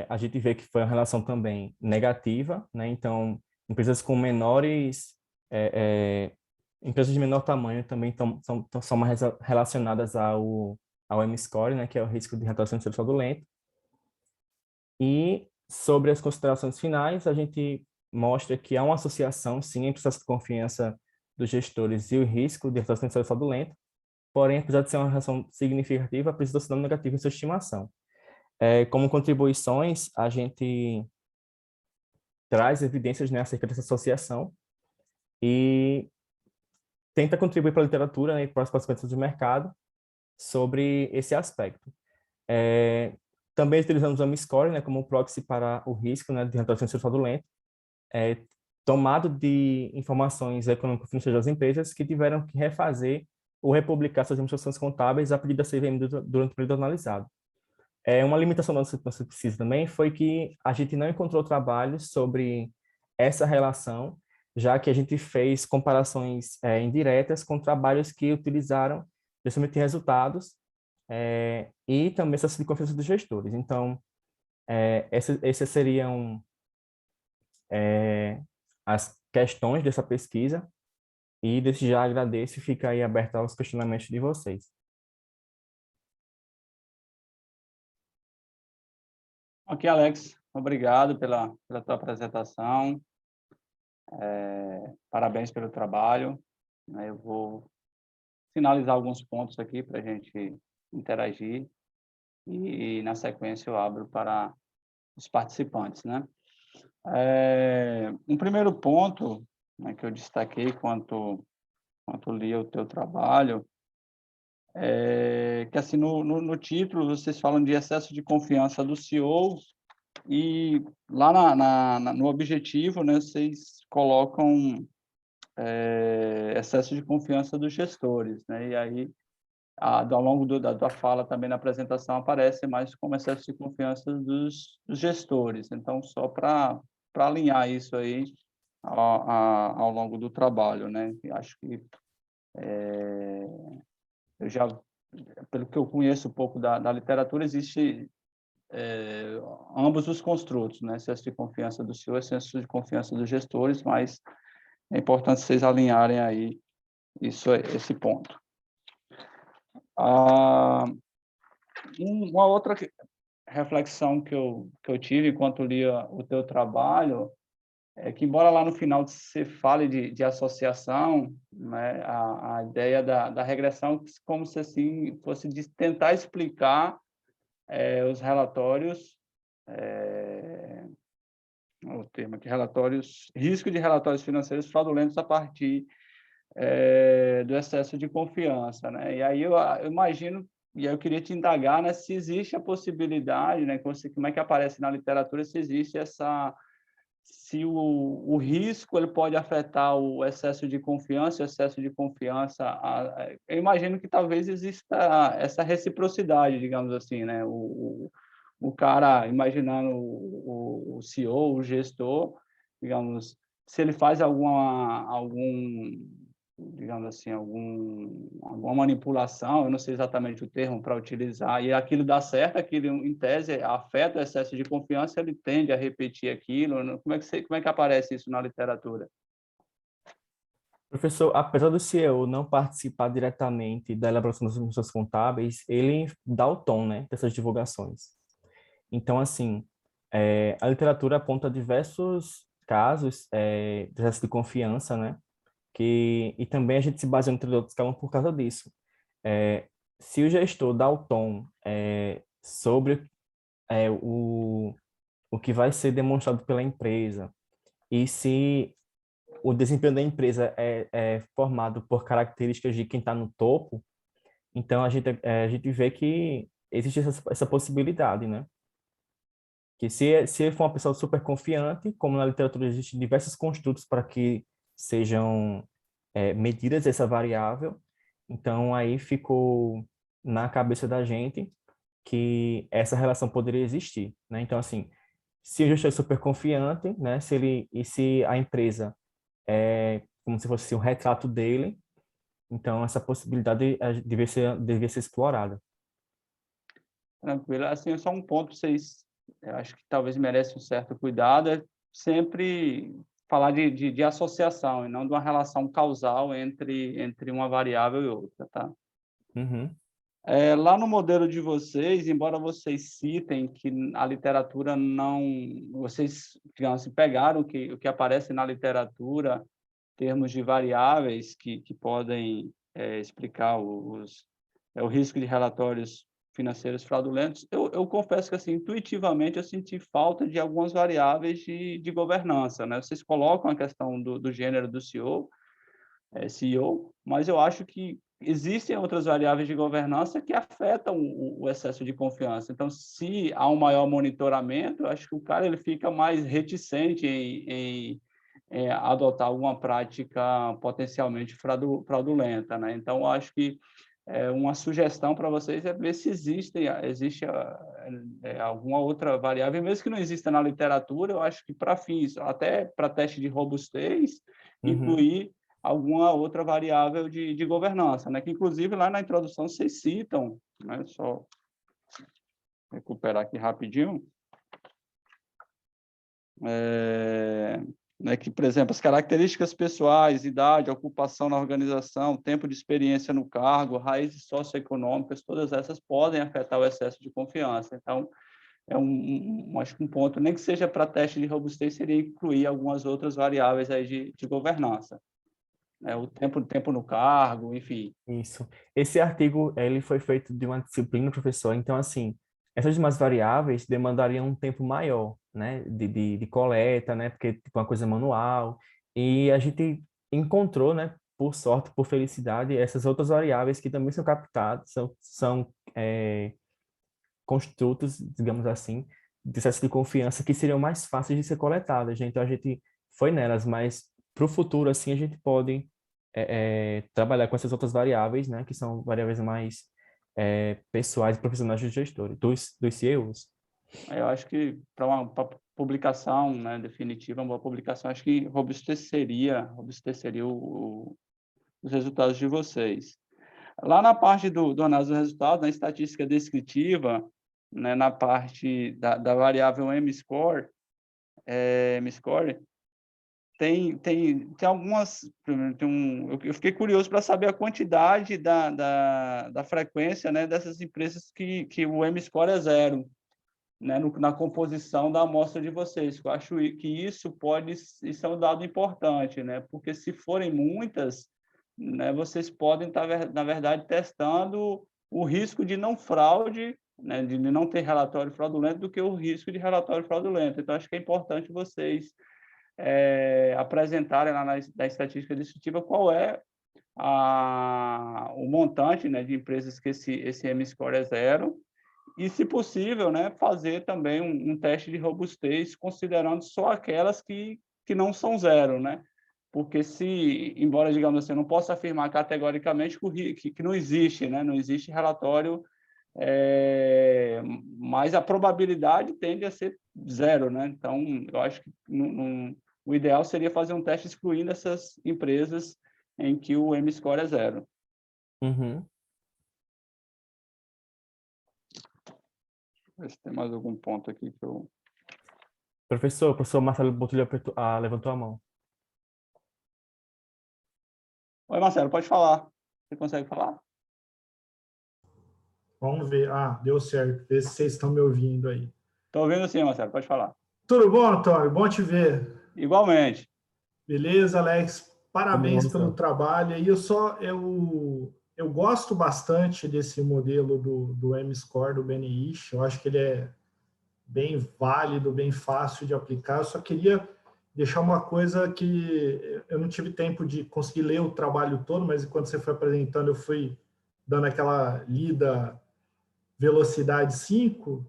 a gente vê que foi uma relação também negativa, né? Então, empresas com empresas de menor tamanho também são mais relacionadas ao M-score, né? Que é o risco de retração de fraudulento. E sobre as considerações finais, a gente mostra que há uma associação, sim, entre o excesso de confiança dos gestores e o risco de retração de fraudulento, porém, apesar de ser uma relação significativa, precisa ser negativa em sua estimação. Como contribuições, a gente traz evidências, né, acerca dessa associação e tenta contribuir para a literatura, né, e para as consequências do mercado sobre esse aspecto. Também utilizamos o M-Score, né, como proxy para o risco, né, de retração fraudulenta, tomado de informações econômico-financeiras das empresas que tiveram que refazer ou republicar suas demonstrações contábeis a pedido da CVM durante o período analisado. Uma limitação da nossa pesquisa também foi que a gente não encontrou trabalhos sobre essa relação, já que a gente fez comparações indiretas com trabalhos que utilizaram justamente resultados e também essa de confiança dos gestores. Então, essas seriam as questões dessa pesquisa, e desde já agradeço e fica aí aberto aos questionamentos de vocês. Ok, Alex, obrigado pela tua apresentação. Parabéns pelo trabalho. Eu vou finalizar alguns pontos aqui para a gente interagir na sequência, eu abro para os participantes, né? Um primeiro ponto, né, que eu destaquei quanto lia o teu trabalho, que assim, no título vocês falam de excesso de confiança do CEO e lá no objetivo, né, vocês colocam excesso de confiança dos gestores, né? E aí, ao longo da tua fala também na apresentação aparece mais como excesso de confiança dos gestores. Então, só para alinhar isso aí ao longo do trabalho, né? Eu acho que eu já, pelo que eu conheço um pouco da literatura, existe ambos os construtos, né? Excesso de confiança do CEO, excesso de confiança dos gestores, mas é importante vocês alinharem aí esse ponto. Uma outra reflexão que eu tive enquanto lia o teu trabalho é que, embora lá no final você fale de associação, né, a ideia da regressão como se assim fosse de tentar explicar os relatórios, o termo aqui, risco de relatórios financeiros fraudulentos a partir do excesso de confiança, né? E aí eu imagino, e aí eu queria te indagar, né, se existe a possibilidade, né, como é que aparece na literatura, se existe se o risco ele pode afetar o excesso de confiança, eu imagino que talvez exista essa reciprocidade, digamos assim, né? O cara, imaginando o CEO, o gestor, digamos, se ele faz digamos assim, alguma manipulação, eu não sei exatamente o termo para utilizar, e aquilo dá certo, aquilo, em tese, afeta o excesso de confiança, ele tende a repetir aquilo. Como é que aparece isso na literatura? Professor, apesar do CEO não participar diretamente da elaboração das informações contábeis, ele dá o tom, né, dessas divulgações. Então, assim, a literatura aponta diversos casos de excesso de confiança, né, e também a gente se baseia no Teodoro Scala por causa disso. Se o gestor dá o tom sobre o que vai ser demonstrado pela empresa, e se o desempenho da empresa é formado por características de quem está no topo, então a gente vê que existe essa possibilidade, né? Que se ele for uma pessoa super confiante, como na literatura existem diversos construtos para que sejam medidas essa variável, então aí ficou na cabeça da gente que essa relação poderia existir, né? Então, assim, se o gestor é super confiante, né? Se a empresa é como se fosse um retrato dele, então essa possibilidade devia ser explorada. Tranquilo. Assim, só um ponto, eu acho que talvez merece um certo cuidado, é sempre falar de associação e não de uma relação causal entre uma variável e outra, tá? Uhum. Lá no modelo de vocês, embora vocês citem que a literatura não... Vocês, digamos assim, pegaram o que aparece na literatura, termos de variáveis que podem explicar o risco de relatórios financeiros fraudulentos. Eu confesso que, assim, intuitivamente, eu senti falta de algumas variáveis de governança, né? Vocês colocam a questão do gênero do CEO, mas eu acho que existem outras variáveis de governança que afetam o excesso de confiança. Então, se há um maior monitoramento, eu acho que o cara ele fica mais reticente em adotar alguma prática potencialmente fraudulenta, né? Então, eu acho que uma sugestão para vocês é ver se existe alguma outra variável, mesmo que não exista na literatura, eu acho que para fins, até para teste de robustez, Uhum. incluir alguma outra variável de governança, né? Que, inclusive, lá na introdução vocês citam, né? Só recuperar aqui rapidinho. Né, que, por exemplo, as características pessoais, idade, ocupação na organização, tempo de experiência no cargo, raízes socioeconômicas, todas essas podem afetar o excesso de confiança. Então, acho que um ponto, nem que seja para teste de robustez, seria incluir algumas outras variáveis aí de governança. né, o tempo no cargo, enfim. Isso. Esse artigo, ele foi feito de uma disciplina, professor. Então, assim, essas demais variáveis demandariam um tempo maior, né, de coleta, né, porque tipo uma coisa manual. E a gente encontrou, né, por sorte, por felicidade, essas outras variáveis que também são captadas, são construtos, digamos assim, de excesso de confiança que seriam mais fáceis de ser coletadas, né? Então, a gente foi nelas, mas para o futuro, assim, a gente pode trabalhar com essas outras variáveis, né, que são variáveis mais pessoais e profissionais dos gestores, dos CEOs. Eu acho que para uma publicação, né, definitiva, uma boa publicação, acho que robusteceria os resultados de vocês. Lá na parte do análise do resultado, na estatística descritiva, né, na parte da variável M-score, tem algumas... eu fiquei curioso para saber a quantidade da frequência, né, dessas empresas que o M-score é 0, né, na composição da amostra de vocês. Eu acho que isso é um dado importante, né, porque se forem muitas, né, vocês podem estar, na verdade, testando o risco de não fraude, né, de não ter relatório fraudulento, do que o risco de relatório fraudulento. Então, acho que é importante vocês apresentarem lá na estatística descritiva qual é o montante, né, de empresas que esse M-score é 0, e, se possível, né, fazer também um teste de robustez, considerando só aquelas que não são 0, né? Porque embora, digamos assim, eu não possa afirmar categoricamente que não existe, né? Não existe relatório, mas a probabilidade tende a ser 0, né? Então, eu acho que o ideal seria fazer um teste excluindo essas empresas em que o M-score é 0. Uhum. Ver se tem mais algum ponto aqui que eu... O professor Marcelo Botelho levantou a mão. Oi, Marcelo, pode falar. Você consegue falar? Vamos ver. Ah, deu certo. Vê se vocês estão me ouvindo aí. Estou ouvindo sim, Marcelo, pode falar. Tudo bom, Antônio? Bom te ver. Igualmente. Beleza, Alex? Tudo bom, Parabéns pelo professor? trabalho. E eu gosto bastante desse modelo do M-Score, do BNISH. Eu acho que ele é bem válido, bem fácil de aplicar. Eu só queria deixar uma coisa que eu não tive tempo de conseguir ler o trabalho todo, mas enquanto você foi apresentando, eu fui dando aquela lida velocidade 5.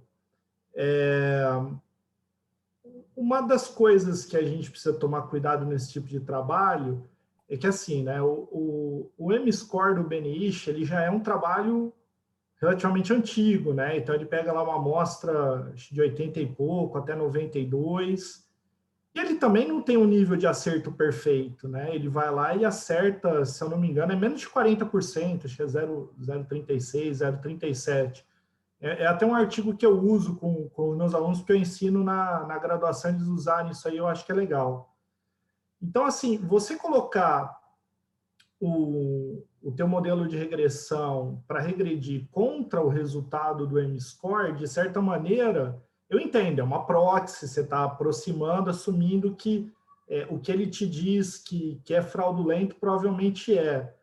Uma das coisas que a gente precisa tomar cuidado nesse tipo de trabalho é que, assim, né, o M-Score do BNISH, ele já é um trabalho relativamente antigo, né? Então, ele pega lá uma amostra de 80 e pouco até 92, e ele também não tem um nível de acerto perfeito, né? Ele vai lá e acerta, se eu não me engano, é menos de 40%, acho que é 0,36, 0,37. É até um artigo que eu uso com os meus alunos, porque eu ensino na graduação, eles usarem isso aí, eu acho que é legal. Então, assim, você colocar o teu modelo de regressão para regredir contra o resultado do M-Score, de certa maneira, eu entendo, é uma proxy, você está aproximando, assumindo que o que ele te diz que é fraudulento provavelmente é.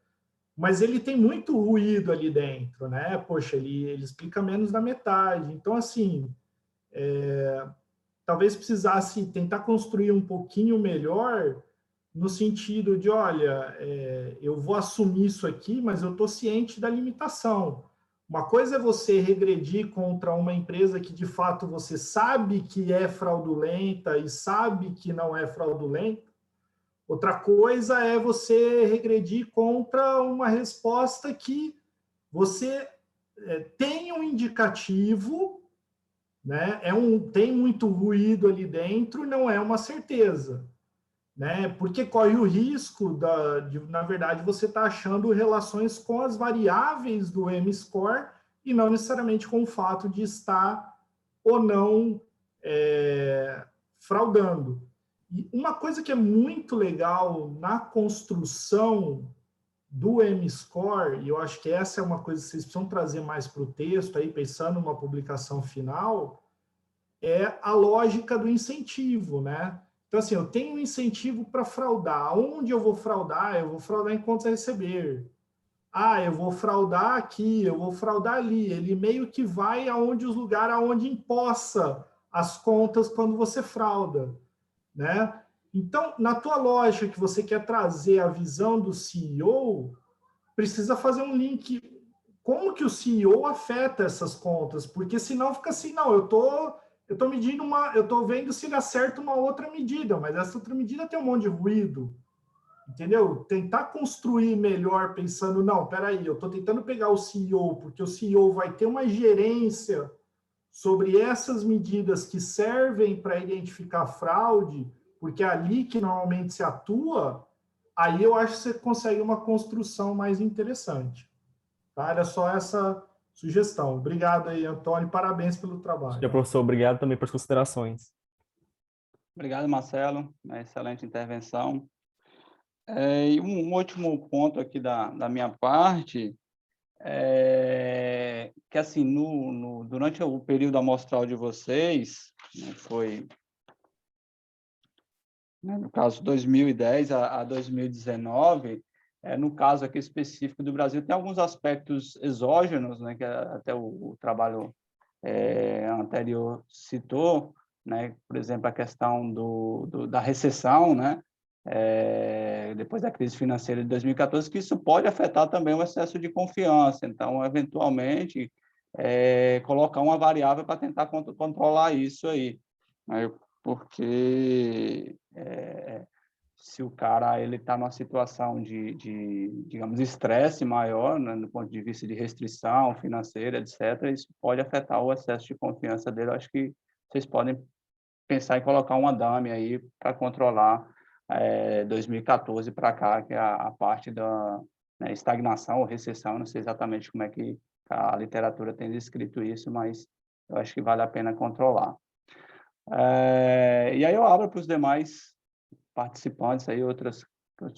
Mas ele tem muito ruído ali dentro, né? Poxa, ele explica menos da metade. Então, assim, talvez precisasse tentar construir um pouquinho melhor no sentido de, olha, eu vou assumir isso aqui, mas eu estou ciente da limitação. Uma coisa é você regredir contra uma empresa que, de fato, você sabe que é fraudulenta e sabe que não é fraudulenta. Outra coisa é você regredir contra uma resposta que você tem um indicativo, né? Tem muito ruído ali dentro, não é uma certeza, né? Porque corre o risco na verdade, você está achando relações com as variáveis do M-Score e não necessariamente com o fato de estar ou não fraudando. E uma coisa que é muito legal na construção do M-Score, e eu acho que essa é uma coisa que vocês precisam trazer mais para o texto, aí, pensando numa publicação final, é a lógica do incentivo, né? Então, assim, eu tenho um incentivo para fraudar. Onde eu vou fraudar? Eu vou fraudar em contas a receber. Ah, eu vou fraudar aqui, eu vou fraudar ali. Ele meio que vai aonde os lugares aonde empossa as contas quando você frauda, né? Então, na tua lógica que você quer trazer a visão do CEO, precisa fazer um link. Como que o CEO afeta essas contas? Porque senão fica assim, não, eu tô medindo eu tô vendo se ele acerta uma outra medida, mas essa outra medida tem um monte de ruído, entendeu? Tentar construir melhor pensando, não, peraí, eu estou tentando pegar o CEO, porque o CEO vai ter uma gerência sobre essas medidas que servem para identificar fraude, porque é ali que normalmente se atua, aí eu acho que você consegue uma construção mais interessante. Tá? Era só essa sugestão. Obrigado aí, Antônio, parabéns pelo trabalho. Senhor professor, obrigado também pelas considerações. Obrigado, Marcelo. Excelente intervenção. E um último ponto aqui da minha parte é que, assim, durante o período amostral de vocês, né, foi, né, no caso, 2010 a 2019, no caso aqui específico do Brasil, tem alguns aspectos exógenos, né, que até o trabalho anterior citou, né, por exemplo, a questão da recessão, né, depois da crise financeira de 2014, que isso pode afetar também o excesso de confiança. Então, eventualmente, colocar uma variável para tentar controlar isso aí, né? Porque se o cara ele está numa situação digamos, estresse maior, né, do ponto de vista de restrição financeira, etc., isso pode afetar o excesso de confiança dele. Eu acho que vocês podem pensar em colocar uma dummy aí para controlar 2014 para cá, que é a parte da, né, estagnação ou recessão. Não sei exatamente como é que a literatura tem descrito isso, mas eu acho que vale a pena controlar. E aí eu abro para os demais participantes aí outros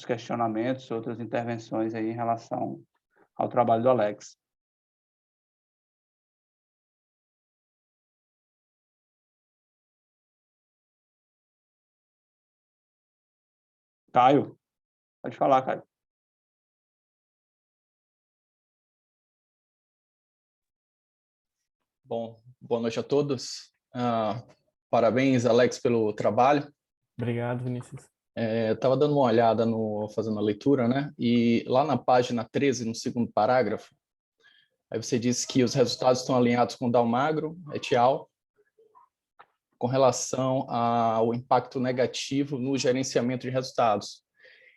questionamentos, outras intervenções aí em relação ao trabalho do Alex. Caio, pode falar, Caio. Bom, boa noite a todos. Parabéns, Alex, pelo trabalho. Obrigado, Vinícius. Estava dando uma olhada, fazendo a leitura, né? E lá na página 13, no segundo parágrafo, aí você disse que os resultados estão alinhados com o Dalmagro, et al., com relação ao impacto negativo no gerenciamento de resultados.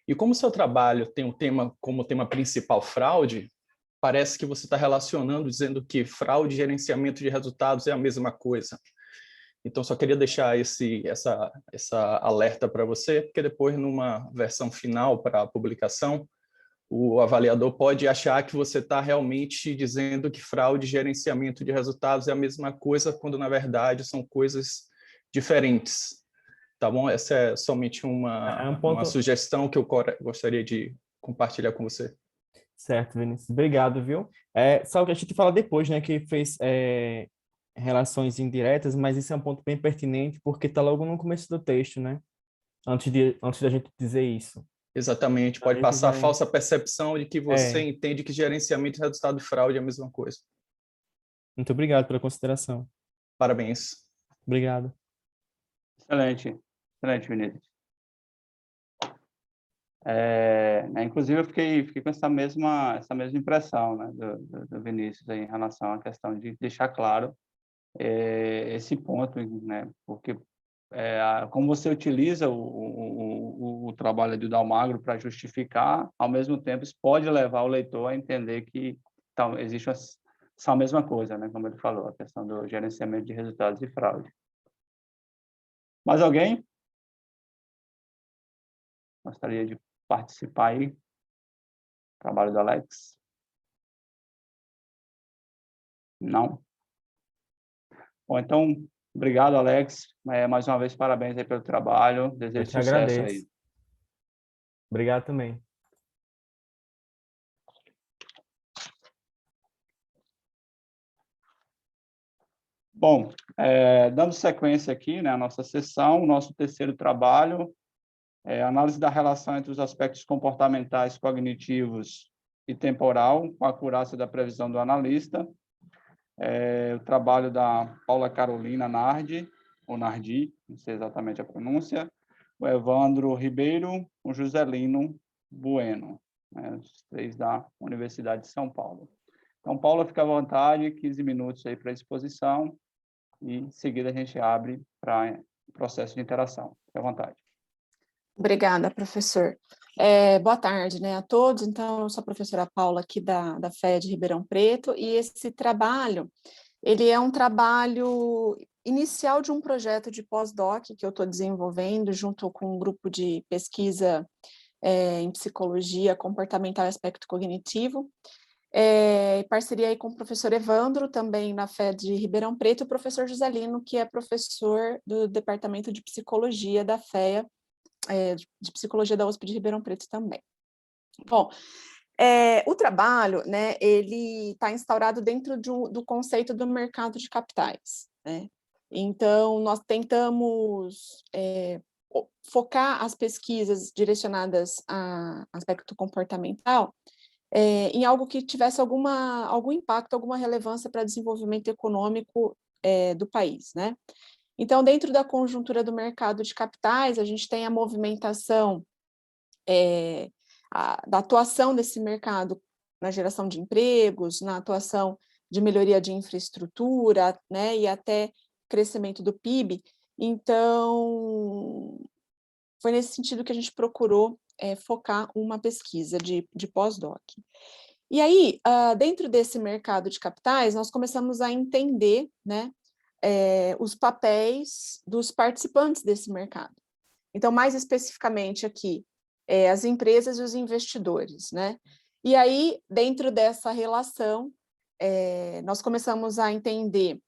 E como o seu trabalho tem um tema como tema principal fraude, parece que você está relacionando, dizendo que fraude e gerenciamento de resultados é a mesma coisa. Então, só queria deixar essa alerta para você, porque depois, numa versão final para a publicação, o avaliador pode achar que você está realmente dizendo que fraude e gerenciamento de resultados é a mesma coisa, quando, na verdade, são coisas diferentes. Tá bom? Essa é somente uma sugestão que eu gostaria de compartilhar com você. Certo, Vinícius. Obrigado, viu? Só que a gente fala depois, né, que fez relações indiretas, mas isso é um ponto bem pertinente, porque está logo no começo do texto, né? Antes da gente dizer isso. Exatamente. Pode passar a falsa percepção de que você entende que gerenciamento e resultado de fraude é a mesma coisa. Muito obrigado pela consideração. Parabéns. Obrigado. Excelente. Excelente, Vinícius. Inclusive, eu fiquei com essa mesma impressão, né, do Vinícius aí, em relação à questão de deixar claro esse ponto, né, porque como você utiliza o trabalho do Dalmagro para justificar, ao mesmo tempo, isso pode levar o leitor a entender que existe essa mesma coisa, né, como ele falou, a questão do gerenciamento de resultados e fraude. Mais alguém gostaria de participar aí? Trabalho do Alex? Não? Bom, então, obrigado, Alex. Mais uma vez, parabéns aí pelo trabalho. Desejo sucesso agradeço. aí. Obrigado também. Bom, dando sequência aqui, né, à nossa sessão, o nosso terceiro trabalho é a análise da relação entre os aspectos comportamentais, cognitivos e temporal, com a acurácia da previsão do analista. O trabalho da Paula Carolina Nardi, ou Nardi, não sei exatamente a pronúncia, o Evandro Ribeiro, o Joselino Bueno, né, os três da Universidade de São Paulo. Então, Paula, fica à vontade, 15 minutos aí para a exposição, e em seguida a gente abre para o processo de interação. Fique à vontade. Obrigada, professor. Boa tarde, né, a todos. Então, eu sou a professora Paula aqui da FEA de Ribeirão Preto, e esse trabalho, ele é um trabalho inicial de um projeto de pós-doc que eu estou desenvolvendo junto com um grupo de pesquisa em psicologia comportamental e aspecto cognitivo, em parceria aí com o professor Evandro, também na FEA de Ribeirão Preto, e o professor Joselino, que é professor do Departamento de Psicologia da FEA, de Psicologia da USP de Ribeirão Preto também. Bom, o trabalho, né, ele está instaurado dentro do conceito do mercado de capitais, né? Então, nós tentamos focar as pesquisas direcionadas a aspecto comportamental em algo que tivesse algum impacto, alguma relevância para o desenvolvimento econômico do país, né? Então, dentro da conjuntura do mercado de capitais, a gente tem a movimentação da atuação desse mercado na geração de empregos, na atuação de melhoria de infraestrutura, né, e até crescimento do PIB. Então, foi nesse sentido que a gente procurou focar uma pesquisa de pós-doc. E aí, dentro desse mercado de capitais, nós começamos a entender, né, os papéis dos participantes desse mercado. Então, mais especificamente aqui, as empresas e os investidores, né? E aí, dentro dessa relação, nós começamos a entender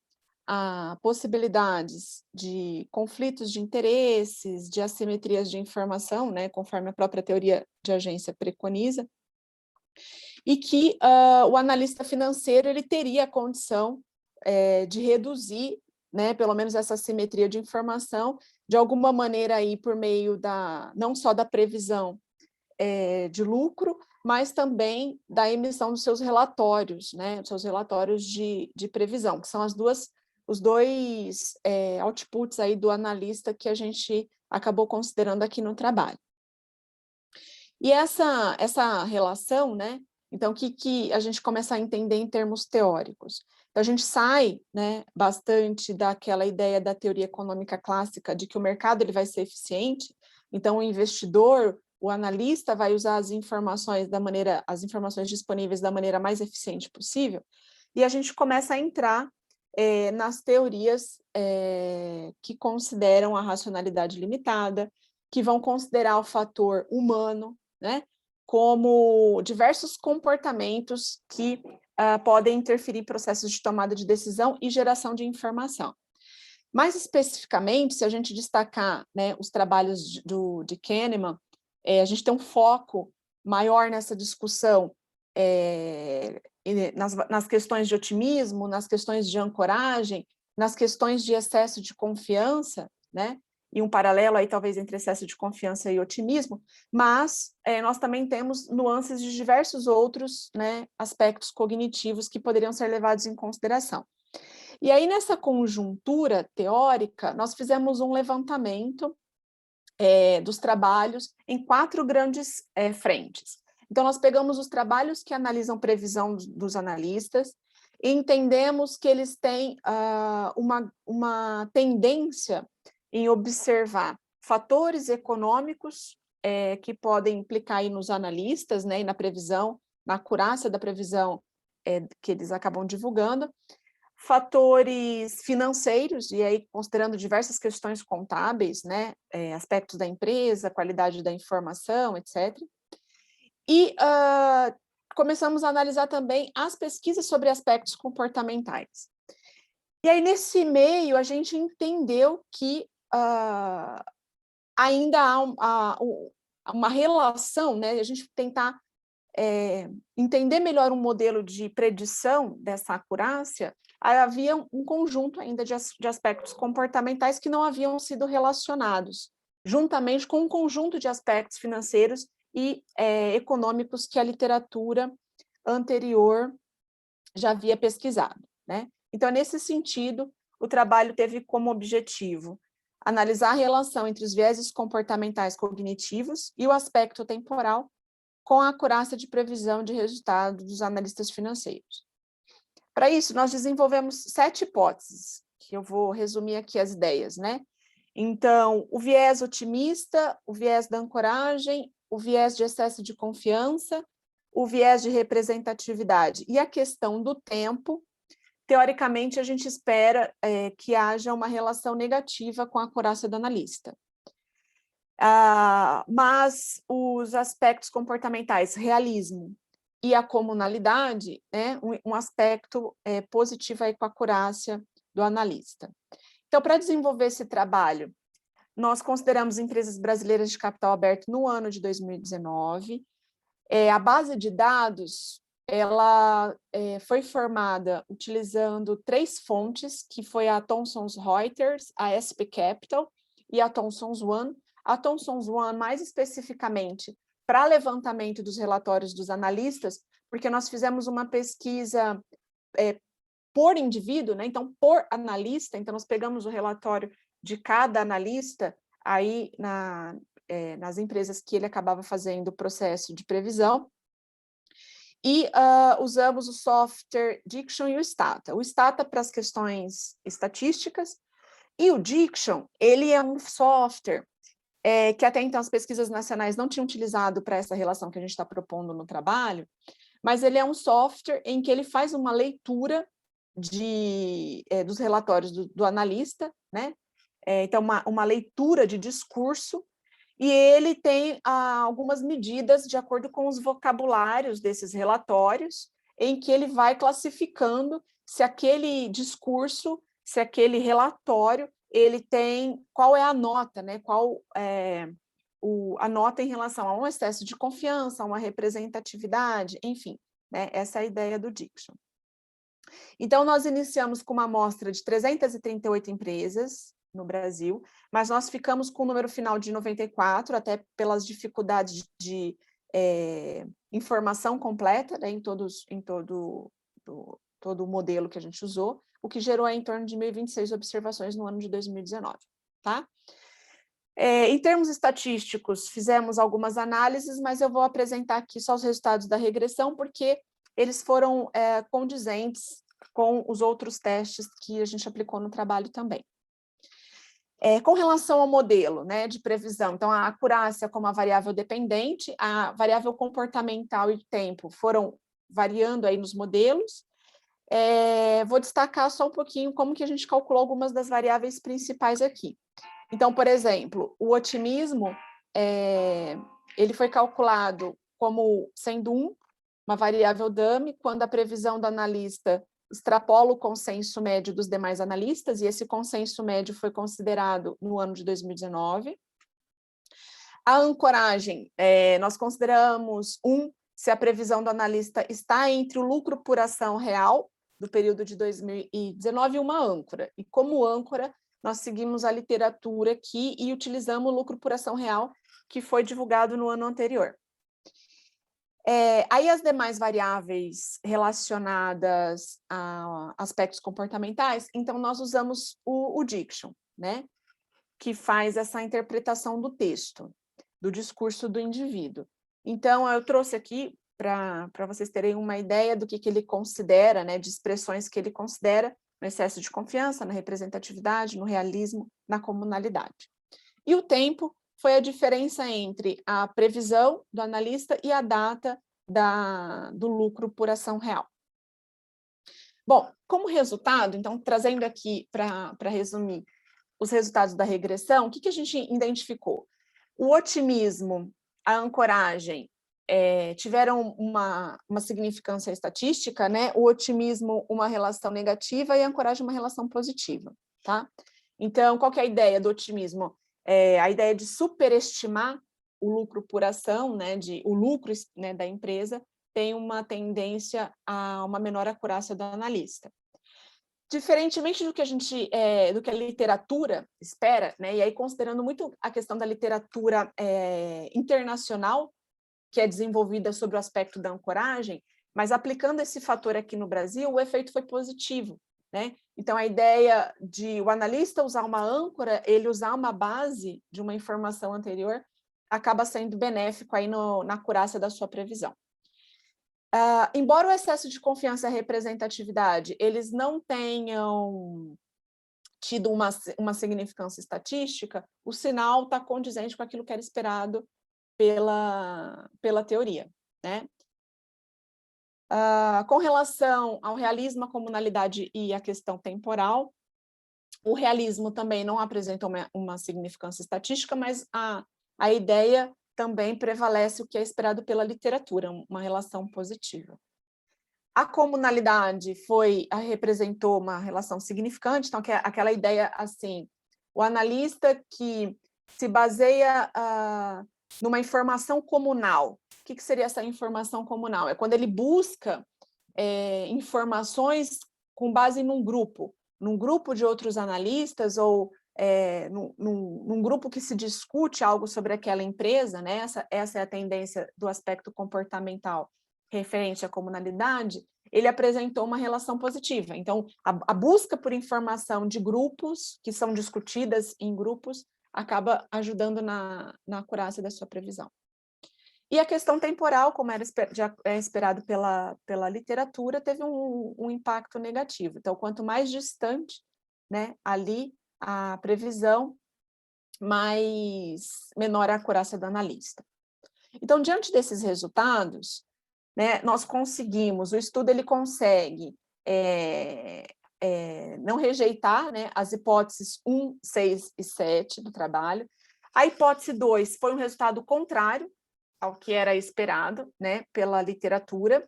possibilidades de conflitos de interesses, de assimetrias de informação, né, conforme a própria teoria de agência preconiza, e que o analista financeiro ele teria a condição de reduzir, né, pelo menos essa assimetria de informação, de alguma maneira aí por meio não só da previsão de lucro, mas também da emissão dos seus relatórios, né, dos seus relatórios de previsão, que são os dois outputs aí do analista que a gente acabou considerando aqui no trabalho. E essa relação, né, então, o que a gente começa a entender em termos teóricos? Então, a gente sai, né, bastante daquela ideia da teoria econômica clássica de que o mercado ele vai ser eficiente, então o investidor, o analista vai usar as informações disponíveis da maneira mais eficiente possível, e a gente começa a entrar nas teorias que consideram a racionalidade limitada, que vão considerar o fator humano, né, como diversos comportamentos que podem interferir em processos de tomada de decisão e geração de informação. Mais especificamente, se a gente destacar, né, os trabalhos de Kahneman, a gente tem um foco maior nessa discussão nas questões de otimismo, nas questões de ancoragem, nas questões de excesso de confiança, né? E um paralelo aí talvez entre excesso de confiança e otimismo, mas nós também temos nuances de diversos outros, né, aspectos cognitivos que poderiam ser levados em consideração. E aí, nessa conjuntura teórica, nós fizemos um levantamento dos trabalhos em 4 grandes frentes. Então, nós pegamos os trabalhos que analisam previsão dos analistas e entendemos que eles têm uma tendência em observar fatores econômicos que podem implicar aí nos analistas, né, e na previsão, na acurácia da previsão que eles acabam divulgando, fatores financeiros, e aí considerando diversas questões contábeis, né, aspectos da empresa, qualidade da informação, etc. E começamos a analisar também as pesquisas sobre aspectos comportamentais. E aí, nesse meio, a gente entendeu que ainda há uma relação, né, a gente tentar entender melhor um modelo de predição dessa acurácia havia um conjunto ainda de aspectos comportamentais que não haviam sido relacionados, juntamente com um conjunto de aspectos financeiros e econômicos que a literatura anterior já havia pesquisado, né? Então, nesse sentido, o trabalho teve como objetivo analisar a relação entre os vieses comportamentais cognitivos e o aspecto temporal com a acurácia de previsão de resultados dos analistas financeiros. Para isso, nós desenvolvemos 7 hipóteses, que eu vou resumir aqui as ideias, né? Então, o viés otimista, o viés da ancoragem, o viés de excesso de confiança, o viés de representatividade e a questão do tempo. Teoricamente, a gente espera que haja uma relação negativa com a acurácia do analista. Mas os aspectos comportamentais, realismo e a comunalidade, né, um aspecto positivo aí com a acurácia do analista. Então, para desenvolver esse trabalho, nós consideramos empresas brasileiras de capital aberto no ano de 2019. A base de dados, ela foi formada utilizando 3 fontes, que foi a Thomson Reuters, a SP Capital e a Thomson One. A Thomson One, mais especificamente, para levantamento dos relatórios dos analistas, porque nós fizemos uma pesquisa por indivíduo, né? Então, por analista, então nós pegamos o relatório de cada analista aí nas empresas que ele acabava fazendo o processo de previsão, e usamos o software Diction e o Stata. O Stata para as questões estatísticas, e o Diction, ele é um software que até então as pesquisas nacionais não tinham utilizado para essa relação que a gente está propondo no trabalho, mas ele é um software em que ele faz uma leitura dos relatórios do analista, né? Então, uma leitura de discurso, e ele tem algumas medidas de acordo com os vocabulários desses relatórios, em que ele vai classificando se aquele discurso, se aquele relatório, ele tem, qual é a nota, né? Qual é a nota em relação a um excesso de confiança, a uma representatividade, enfim, né? Essa é a ideia do Diction. Então, nós iniciamos com uma amostra de 338 empresas no Brasil, mas nós ficamos com o número final de 94, até pelas dificuldades de informação completa, né, em todo o modelo que a gente usou, o que gerou em torno de 1.026 observações no ano de 2019, tá? Em termos estatísticos, fizemos algumas análises, mas eu vou apresentar aqui só os resultados da regressão, porque eles foram condizentes com os outros testes que a gente aplicou no trabalho também. Com relação ao modelo, né, de previsão, então a acurácia como a variável dependente, a variável comportamental e tempo foram variando aí nos modelos. Vou destacar só um pouquinho como que a gente calculou algumas das variáveis principais aqui. Então, por exemplo, o otimismo, ele foi calculado como sendo uma variável dummy, quando a previsão do analista extrapola o consenso médio dos demais analistas, e esse consenso médio foi considerado no ano de 2019. A ancoragem, nós consideramos se a previsão do analista está entre o lucro por ação real do período de 2019 e uma âncora. E como âncora, nós seguimos a literatura aqui e utilizamos o lucro por ação real que foi divulgado no ano anterior. Aí as demais variáveis relacionadas a aspectos comportamentais, então nós usamos o Diction, né, que faz essa interpretação do texto, do discurso do indivíduo. Então, eu trouxe aqui para vocês terem uma ideia do que ele considera, né, de expressões que ele considera no excesso de confiança, na representatividade, no realismo, na comunalidade. E o tempo foi a diferença entre a previsão do analista e a data do lucro por ação real. Bom, como resultado, então, trazendo aqui para resumir os resultados da regressão, o que a gente identificou? O otimismo, a ancoragem, tiveram uma significância estatística, né? O otimismo, uma relação negativa, e a ancoragem, uma relação positiva, tá? Então, qual que é a ideia do otimismo? A ideia de superestimar o lucro por ação, né, o lucro, né, da empresa tem uma tendência a uma menor acurácia do analista. diferentemente do que do que a literatura espera, né? E aí considerando muito a questão da literatura internacional, que é desenvolvida sobre o aspecto da ancoragem, mas aplicando esse fator aqui no Brasil, o efeito foi positivo, né? Então, a ideia de o analista usar uma âncora, ele usar uma base de uma informação anterior, acaba sendo benéfico aí na acurácia da sua previsão. Embora o excesso de confiança e a representatividade, eles não tenham tido uma significância estatística, o sinal está condizente com aquilo que era esperado pela teoria, né? Com relação ao realismo, a comunalidade e a questão temporal, o realismo também não apresenta uma significância estatística, mas a ideia também prevalece o que é esperado pela literatura, uma relação positiva. A comunalidade representou uma relação significante, então aquela ideia assim, o analista que se baseia numa informação comunal. O que seria essa informação comunal? É quando ele busca informações com base num grupo de outros analistas ou num grupo que se discute algo sobre aquela empresa, né? Essa é a tendência do aspecto comportamental referente à comunalidade. Ele apresentou uma relação positiva. Então, a busca por informação de grupos, que são discutidas em grupos, acaba ajudando na acurácia da sua previsão. E a questão temporal, como já é esperado pela literatura, teve um impacto negativo. Então, quanto mais distante, né, ali a previsão, menor a acurácia do analista. Então, diante desses resultados, né, nós conseguimos, o estudo ele consegue não rejeitar, né, as hipóteses 1, 6 e 7 do trabalho. A hipótese 2 foi um resultado contrário ao que era esperado, né, pela literatura.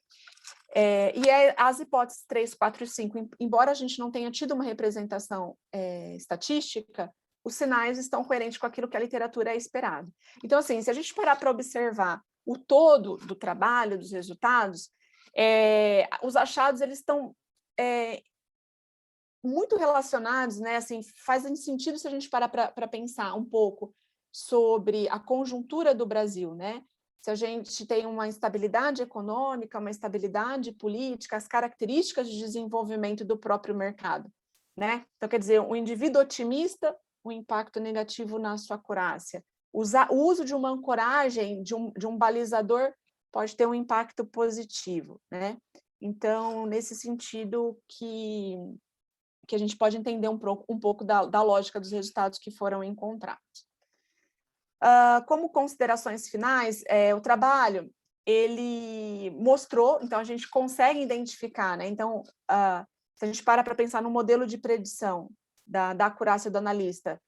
As hipóteses 3, 4 e 5, embora a gente não tenha tido uma representação estatística, os sinais estão coerentes com aquilo que a literatura é esperado. Então, assim, se a gente parar para observar o todo do trabalho, dos resultados, os achados eles estão muito relacionados, né? Assim, fazem sentido se a gente parar para pensar um pouco sobre a conjuntura do Brasil, né? Se a gente tem uma instabilidade econômica, uma instabilidade política, as características de desenvolvimento do próprio mercado, né? Então, quer dizer, um indivíduo otimista, um impacto negativo na sua acurácia. O uso de uma ancoragem, de um balizador, pode ter um impacto positivo, né? Então, nesse sentido que a gente pode entender um pouco da lógica dos resultados que foram encontrados. Como considerações finais, o trabalho, ele mostrou, então a gente consegue identificar, né? Então, se a gente para pensar no modelo de predição da acurácia do analista,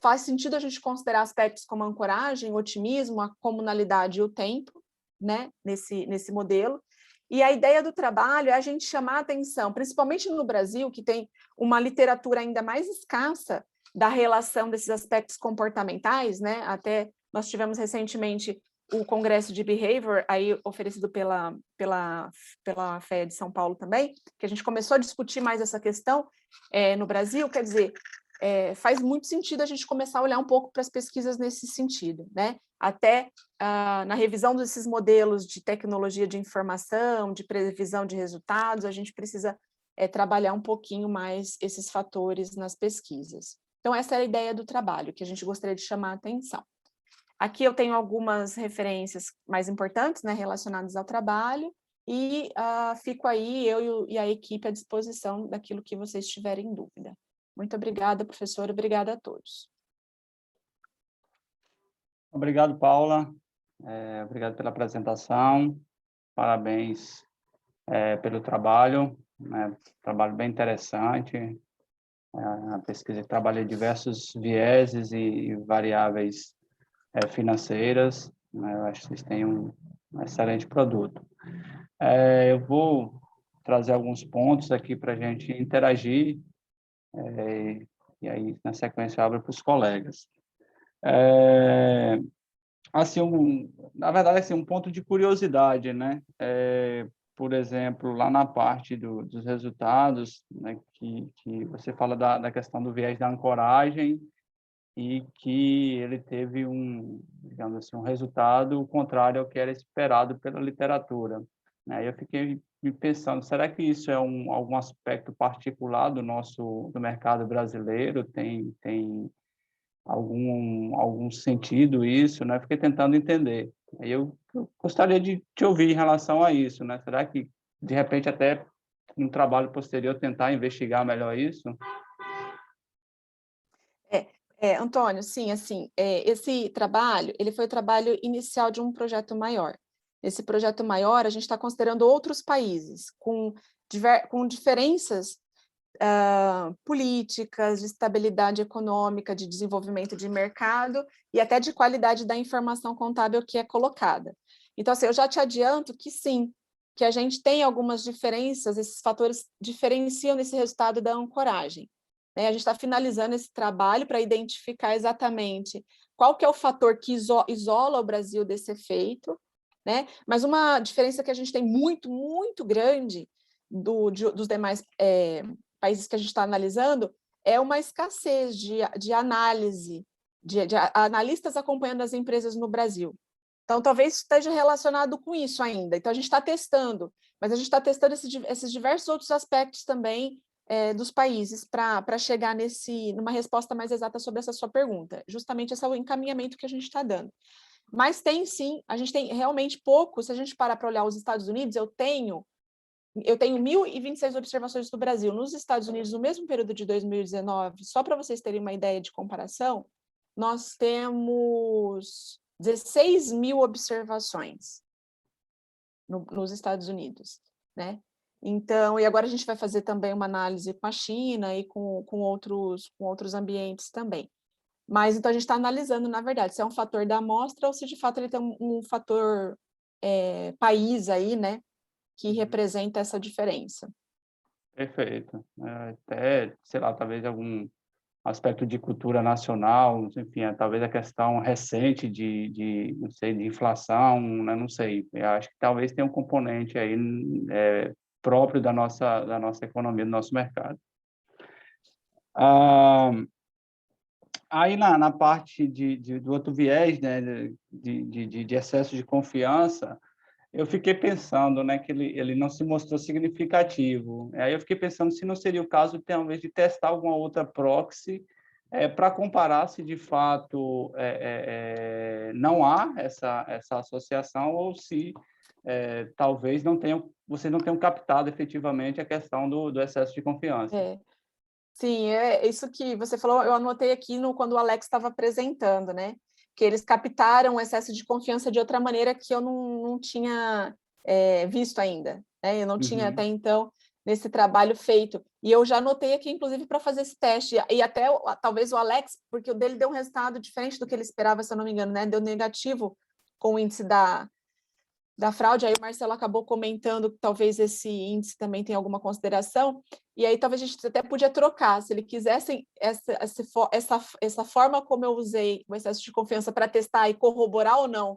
faz sentido a gente considerar aspectos como a ancoragem, o otimismo, a comunalidade e o tempo, né? Nesse modelo. E a ideia do trabalho é a gente chamar a atenção, principalmente no Brasil, que tem uma literatura ainda mais escassa da relação desses aspectos comportamentais, né? Até nós tivemos recentemente o Congresso de Behavior, aí oferecido pela FEA de São Paulo também, que a gente começou a discutir mais essa questão no Brasil, quer dizer, faz muito sentido a gente começar a olhar um pouco para as pesquisas nesse sentido, né? Até na revisão desses modelos de tecnologia de informação, de previsão de resultados, a gente precisa trabalhar um pouquinho mais esses fatores nas pesquisas. Então, essa é a ideia do trabalho, que a gente gostaria de chamar a atenção. Aqui eu tenho algumas referências mais importantes, né, relacionadas ao trabalho, e fico aí, eu e a equipe, à disposição daquilo que vocês tiverem dúvida. Muito obrigada, professora, obrigada a todos. Obrigado, Paula. Obrigado pela apresentação. Parabéns pelo trabalho, né? Trabalho bem interessante. A pesquisa trabalha diversos vieses e variáveis financeiras, né? Eu acho que vocês têm um excelente produto. Eu vou trazer alguns pontos aqui para a gente interagir, e aí, na sequência, eu abro para os colegas. Assim, na verdade, assim, um ponto de curiosidade, né? por exemplo, lá na parte dos resultados, né, que você fala da questão do viés da ancoragem e que ele teve digamos assim, um resultado contrário ao que era esperado pela literatura, né? Eu fiquei me pensando, será que isso é algum aspecto particular do mercado brasileiro? Tem algum sentido isso, né? Fiquei tentando entender. Aí eu gostaria de te ouvir em relação a isso, né? Será que, de repente, até no trabalho posterior, tentar investigar melhor isso? Antônio, sim, assim, esse trabalho, ele foi o trabalho inicial de um projeto maior. Esse projeto maior, a gente está considerando outros países com diferenças políticas, de estabilidade econômica, de desenvolvimento de mercado e até de qualidade da informação contábil que é colocada. Então, assim, eu já te adianto que sim, que a gente tem algumas diferenças, esses fatores diferenciam nesse resultado da ancoragem. A gente está finalizando esse trabalho para identificar exatamente qual que é o fator que isola o Brasil desse efeito, né? Mas uma diferença que a gente tem muito, muito grande dos demais países que a gente está analisando é uma escassez de análise, de analistas acompanhando as empresas no Brasil. Então, talvez esteja relacionado com isso ainda. Então, a gente está testando, mas a gente está testando esses diversos outros aspectos também dos países para chegar numa resposta mais exata sobre essa sua pergunta. Justamente esse é o encaminhamento que a gente está dando. Mas tem sim, a gente tem realmente pouco, se a gente parar para olhar os Estados Unidos, eu tenho 1.026 observações do Brasil. Nos Estados Unidos, no mesmo período de 2019, só para vocês terem uma ideia de comparação, nós temos 16 mil observações nos Estados Unidos, né? Então, e agora a gente vai fazer também uma análise com a China e com outros ambientes também. Mas, então, a gente está analisando, na verdade, se é um fator da amostra ou se, de fato, ele tem um fator país aí, né, que representa essa diferença. Perfeito. Até, sei lá, talvez algum aspecto de cultura nacional, enfim, talvez a questão recente não sei, de inflação, né? Não sei. Eu acho que talvez tenha um componente aí próprio da nossa economia, do nosso mercado. Aí na parte do outro viés, né, de excesso de confiança, eu fiquei pensando, né, que ele não se mostrou significativo. Aí eu fiquei pensando se não seria o caso, talvez, de testar alguma outra proxy para comparar se, de fato, não há essa associação ou se, talvez, vocês não tenham captado efetivamente a questão do excesso de confiança. Sim, é isso que você falou, eu anotei aqui quando o Alex estava apresentando, né? Que eles captaram o excesso de confiança de outra maneira que eu não tinha visto ainda, né? Eu não tinha até então nesse trabalho feito. E eu já anotei aqui, inclusive, para fazer esse teste. E até talvez o Alex, porque o dele deu um resultado diferente do que ele esperava, se eu não me engano, né? Deu negativo com o índice da fraude, aí o Marcelo acabou comentando que talvez esse índice também tenha alguma consideração, e aí talvez a gente até podia trocar, se ele quisesse essa forma como eu usei o excesso de confiança para testar e corroborar ou não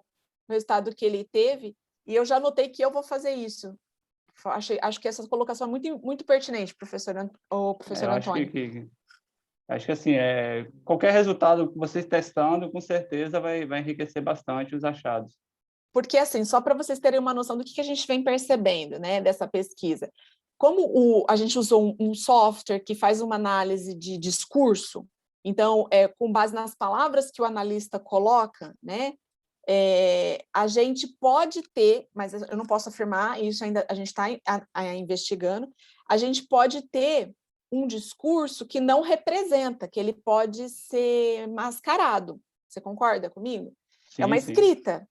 o resultado que ele teve, e eu já notei que eu vou fazer isso. Acho que essa colocação é muito, muito pertinente, professor Antônio. Acho que assim, qualquer resultado que vocês testando, com certeza vai enriquecer bastante os achados. Porque, assim, só para vocês terem uma noção do que a gente vem percebendo, né, dessa pesquisa. Como a gente usou um software que faz uma análise de discurso, então, com base nas palavras que o analista coloca, né, a gente pode ter, mas eu não posso afirmar, isso ainda a gente está investigando, a gente pode ter um discurso que não representa, que ele pode ser mascarado. Você concorda comigo? Sim, é uma escrita.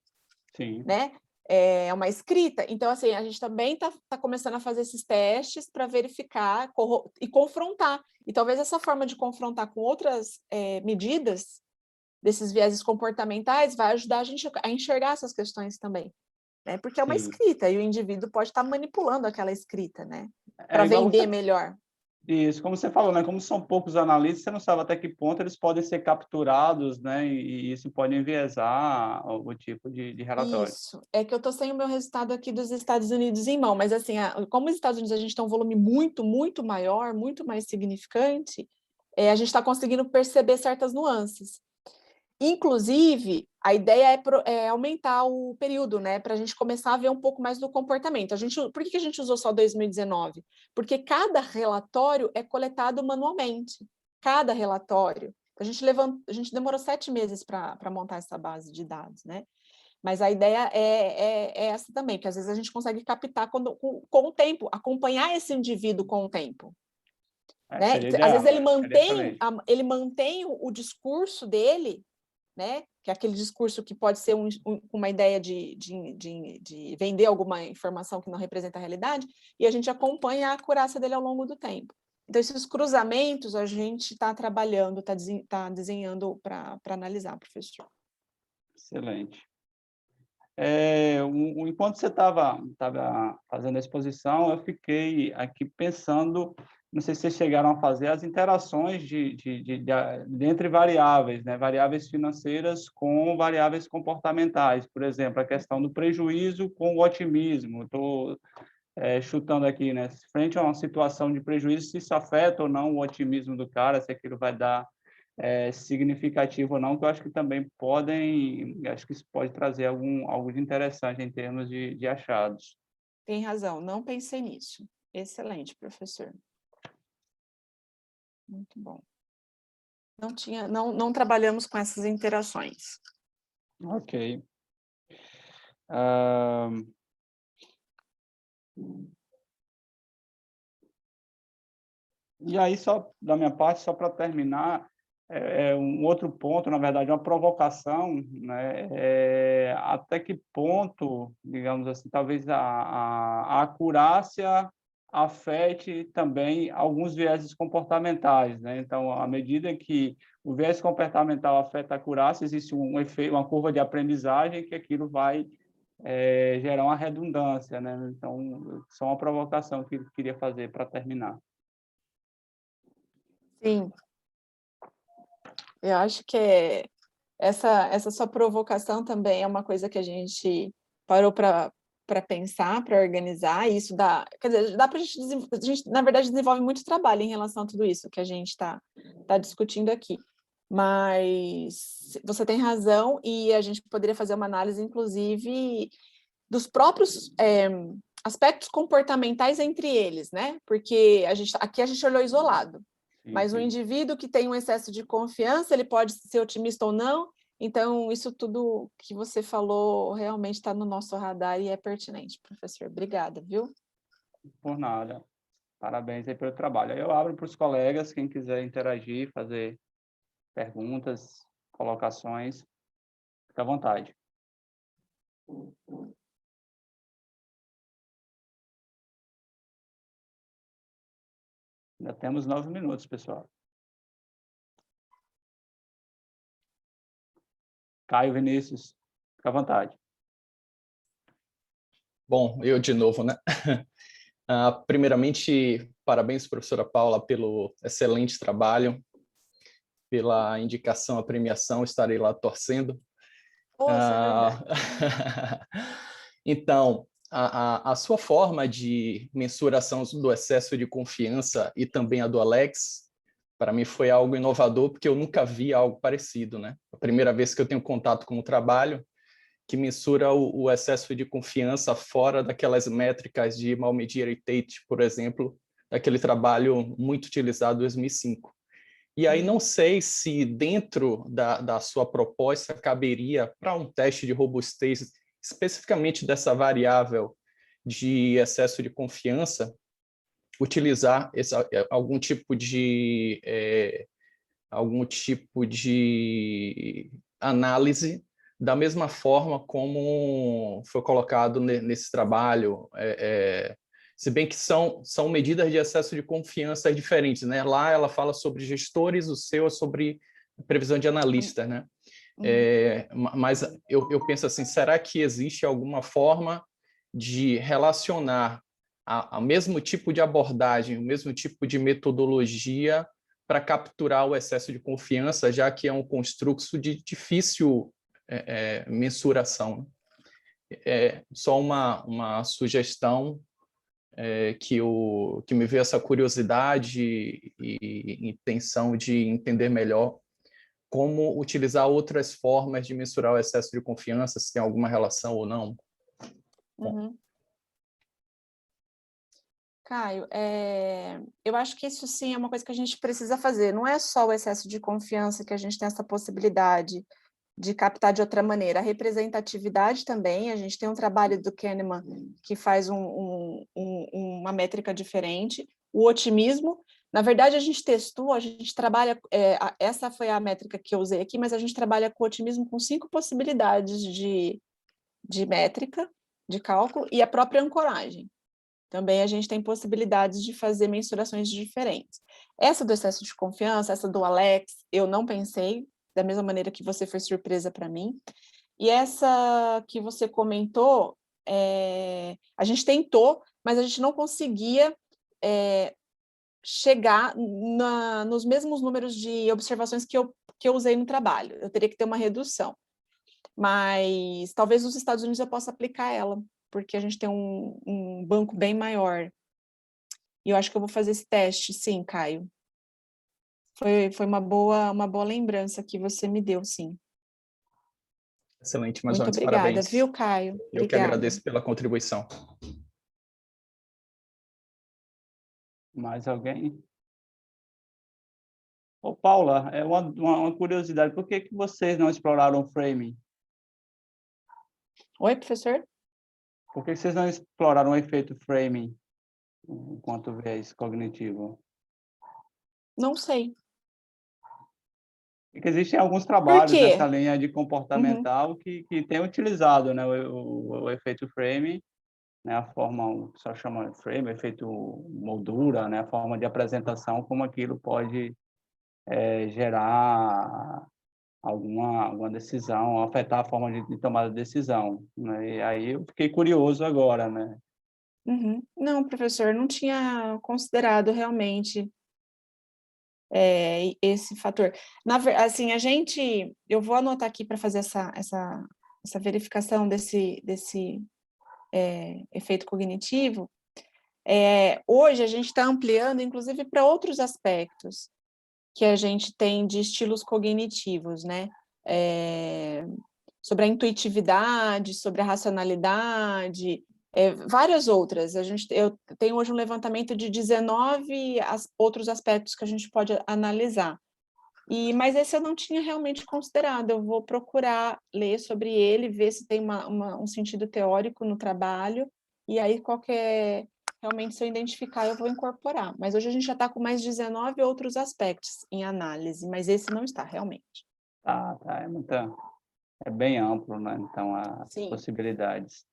Sim. Né? É uma escrita. Então, assim, a gente também está começando a fazer esses testes para verificar e confrontar. E talvez essa forma de confrontar com outras medidas desses vieses comportamentais vai ajudar a gente a enxergar essas questões também. Né? Porque é uma escrita e o indivíduo pode estar manipulando aquela escrita, né? Para vender melhor. Isso, como você falou, né? Como são poucos analistas, você não sabe até que ponto eles podem ser capturados, né? E isso pode enviesar o tipo de relatório. Isso, é que eu estou sem o meu resultado aqui dos Estados Unidos em mão, mas assim, como os Estados Unidos a gente tem um volume muito, muito maior, muito mais significante, a gente está conseguindo perceber certas nuances. Inclusive, a ideia é aumentar o período, né, para a gente começar a ver um pouco mais do comportamento. Por que a gente usou só 2019? Porque cada relatório é coletado manualmente, cada relatório. A gente demorou 7 meses para montar essa base de dados, né? Mas a ideia é essa também, que às vezes a gente consegue captar com o tempo, acompanhar esse indivíduo com o tempo. Né? Seria Às vezes ideal, seria excelente. ele mantém o discurso dele, né? Que é aquele discurso que pode ser uma ideia de vender alguma informação que não representa a realidade, e a gente acompanha a acurácia dele ao longo do tempo. Então, esses cruzamentos a gente está trabalhando, está desenhando para analisar, professor. Excelente. Enquanto você estava fazendo a exposição, eu fiquei aqui pensando, não sei se vocês chegaram a fazer as interações entre variáveis, né? Variáveis financeiras com variáveis comportamentais, por exemplo, a questão do prejuízo com o otimismo. Estou chutando aqui, né? Frente a uma situação de prejuízo, se isso afeta ou não o otimismo do cara, se aquilo vai dar significativo ou não, que eu acho que também acho que isso pode trazer algo de interessante em termos de achados. Tem razão, não pensei nisso. Excelente, professor. Muito bom. Não trabalhamos com essas interações. Ok. E aí, só da minha parte, só para terminar, um outro ponto, na verdade, uma provocação, né? Até que ponto, digamos assim, talvez a acurácia afete também alguns vieses comportamentais, né? Então, à medida que o viés comportamental afeta a acurácia, existe uma curva de aprendizagem que aquilo vai gerar uma redundância, né? Então, só uma provocação que eu queria fazer para terminar. Sim. Eu acho que essa sua provocação também é uma coisa que a gente parou para pensar, para organizar, e isso quer dizer, dá para a gente, na verdade, desenvolve muito trabalho em relação a tudo isso que a gente está discutindo aqui. Mas você tem razão, e a gente poderia fazer uma análise, inclusive, dos próprios aspectos comportamentais entre eles, né? Porque aqui a gente olhou isolado. Mas o indivíduo que tem um excesso de confiança, ele pode ser otimista ou não. Então, isso tudo que você falou realmente está no nosso radar e é pertinente, professor. Obrigada, viu? Por nada. Parabéns aí pelo trabalho. Eu abro para os colegas, quem quiser interagir, fazer perguntas, colocações, fica à vontade. Ainda temos 9 minutos, pessoal. Caio, Vinícius, fica à vontade. Bom, eu de novo, né? Primeiramente, parabéns, professora Paula, pelo excelente trabalho, pela indicação à premiação, estarei lá torcendo. Poxa, Então, a sua forma de mensuração do excesso de confiança e também a do Alex, para mim foi algo inovador, porque eu nunca vi algo parecido, né? A primeira vez que eu tenho contato com o trabalho que mensura o excesso de confiança fora daquelas métricas de Malmedy e Tate, por exemplo, daquele trabalho muito utilizado em 2005. E aí não sei se dentro da sua proposta caberia para um teste de robustez, especificamente dessa variável de excesso de confiança, utilizar algum tipo de análise da mesma forma como foi colocado nesse trabalho, se bem que são medidas de excesso de confiança diferentes, né? Lá ela fala sobre gestores, o seu é sobre previsão de analista, né? Mas eu penso assim, será que existe alguma forma de relacionar o mesmo tipo de abordagem, o mesmo tipo de metodologia para capturar o excesso de confiança, já que é um construto de difícil mensuração. Só uma sugestão que me veio essa curiosidade e intenção de entender melhor como utilizar outras formas de mensurar o excesso de confiança, se tem alguma relação ou não. Uhum. Caio, eu acho que isso sim é uma coisa que a gente precisa fazer. Não é só o excesso de confiança que a gente tem essa possibilidade de captar de outra maneira. A representatividade também, a gente tem um trabalho do Kahneman que faz uma métrica diferente. O otimismo, na verdade, a gente testou, a gente trabalha, essa foi a métrica que eu usei aqui, mas a gente trabalha com otimismo com 5 possibilidades de métrica, de cálculo, e a própria ancoragem. Também a gente tem possibilidades de fazer mensurações diferentes. Essa do excesso de confiança, essa do Alex, eu não pensei, da mesma maneira que você foi surpresa para mim. E essa que você comentou, a gente tentou, mas a gente não conseguia chegar nos mesmos números de observações que eu usei no trabalho. Eu teria que ter uma redução. Mas talvez nos Estados Unidos eu possa aplicar ela, porque a gente tem um banco bem maior. E eu acho que eu vou fazer esse teste, sim, Caio. Foi uma boa lembrança que você me deu, sim. Excelente, mais uma Muito vez, obrigada, parabéns. viu, Caio? Eu que Obrigada. agradeço pela contribuição. Mais alguém? Ô, Paula, é uma curiosidade, por que vocês não exploraram o framing? Oi, professor? Por que vocês não exploraram o efeito framing enquanto viés cognitivo? Não sei. Porque existem alguns Por trabalhos quê? nessa linha de Uhum. comportamental que têm utilizado, né, o efeito framing, né, a forma, o pessoal chama de frame, efeito moldura, né, a forma de apresentação, como aquilo pode gerar alguma decisão, afetar a forma de tomada de decisão, né? E aí eu fiquei curioso agora, né? Uhum. Não, professor, não tinha considerado realmente esse fator. Assim, eu vou anotar aqui para fazer essa verificação desse efeito cognitivo. Hoje a gente está ampliando, inclusive, para outros aspectos que a gente tem de estilos cognitivos, né? Sobre a intuitividade, sobre a racionalidade, várias outras. Eu tenho hoje um levantamento de 19 outros aspectos que a gente pode analisar. Mas esse eu não tinha realmente considerado. Eu vou procurar ler sobre ele, ver se tem um sentido teórico no trabalho, e aí realmente, se eu identificar, eu vou incorporar. Mas hoje a gente já está com mais 19 outros aspectos em análise, mas esse não está, realmente. Tá, é bem amplo, né? Então, as Sim. possibilidades.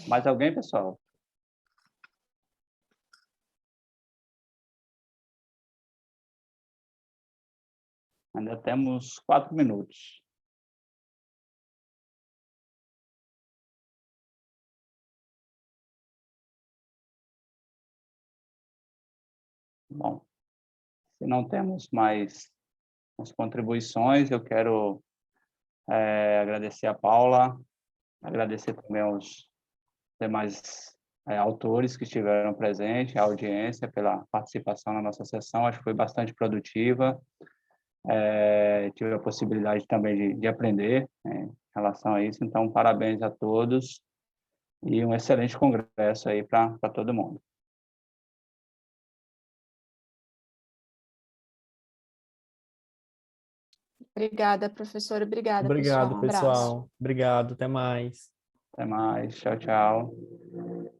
Mais alguém, pessoal? Ainda temos 4 minutos. Bom, se não temos mais as contribuições, eu quero agradecer a Paula, agradecer também aos demais autores que estiveram presentes, a audiência pela participação na nossa sessão, acho que foi bastante produtiva. Tive a possibilidade também de aprender, né, em relação a isso, então parabéns a todos e um excelente congresso aí para todo mundo. Obrigada, professora. Obrigada, pessoal. Obrigado, Um abraço. pessoal. Obrigado, até mais. Até mais, tchau, tchau.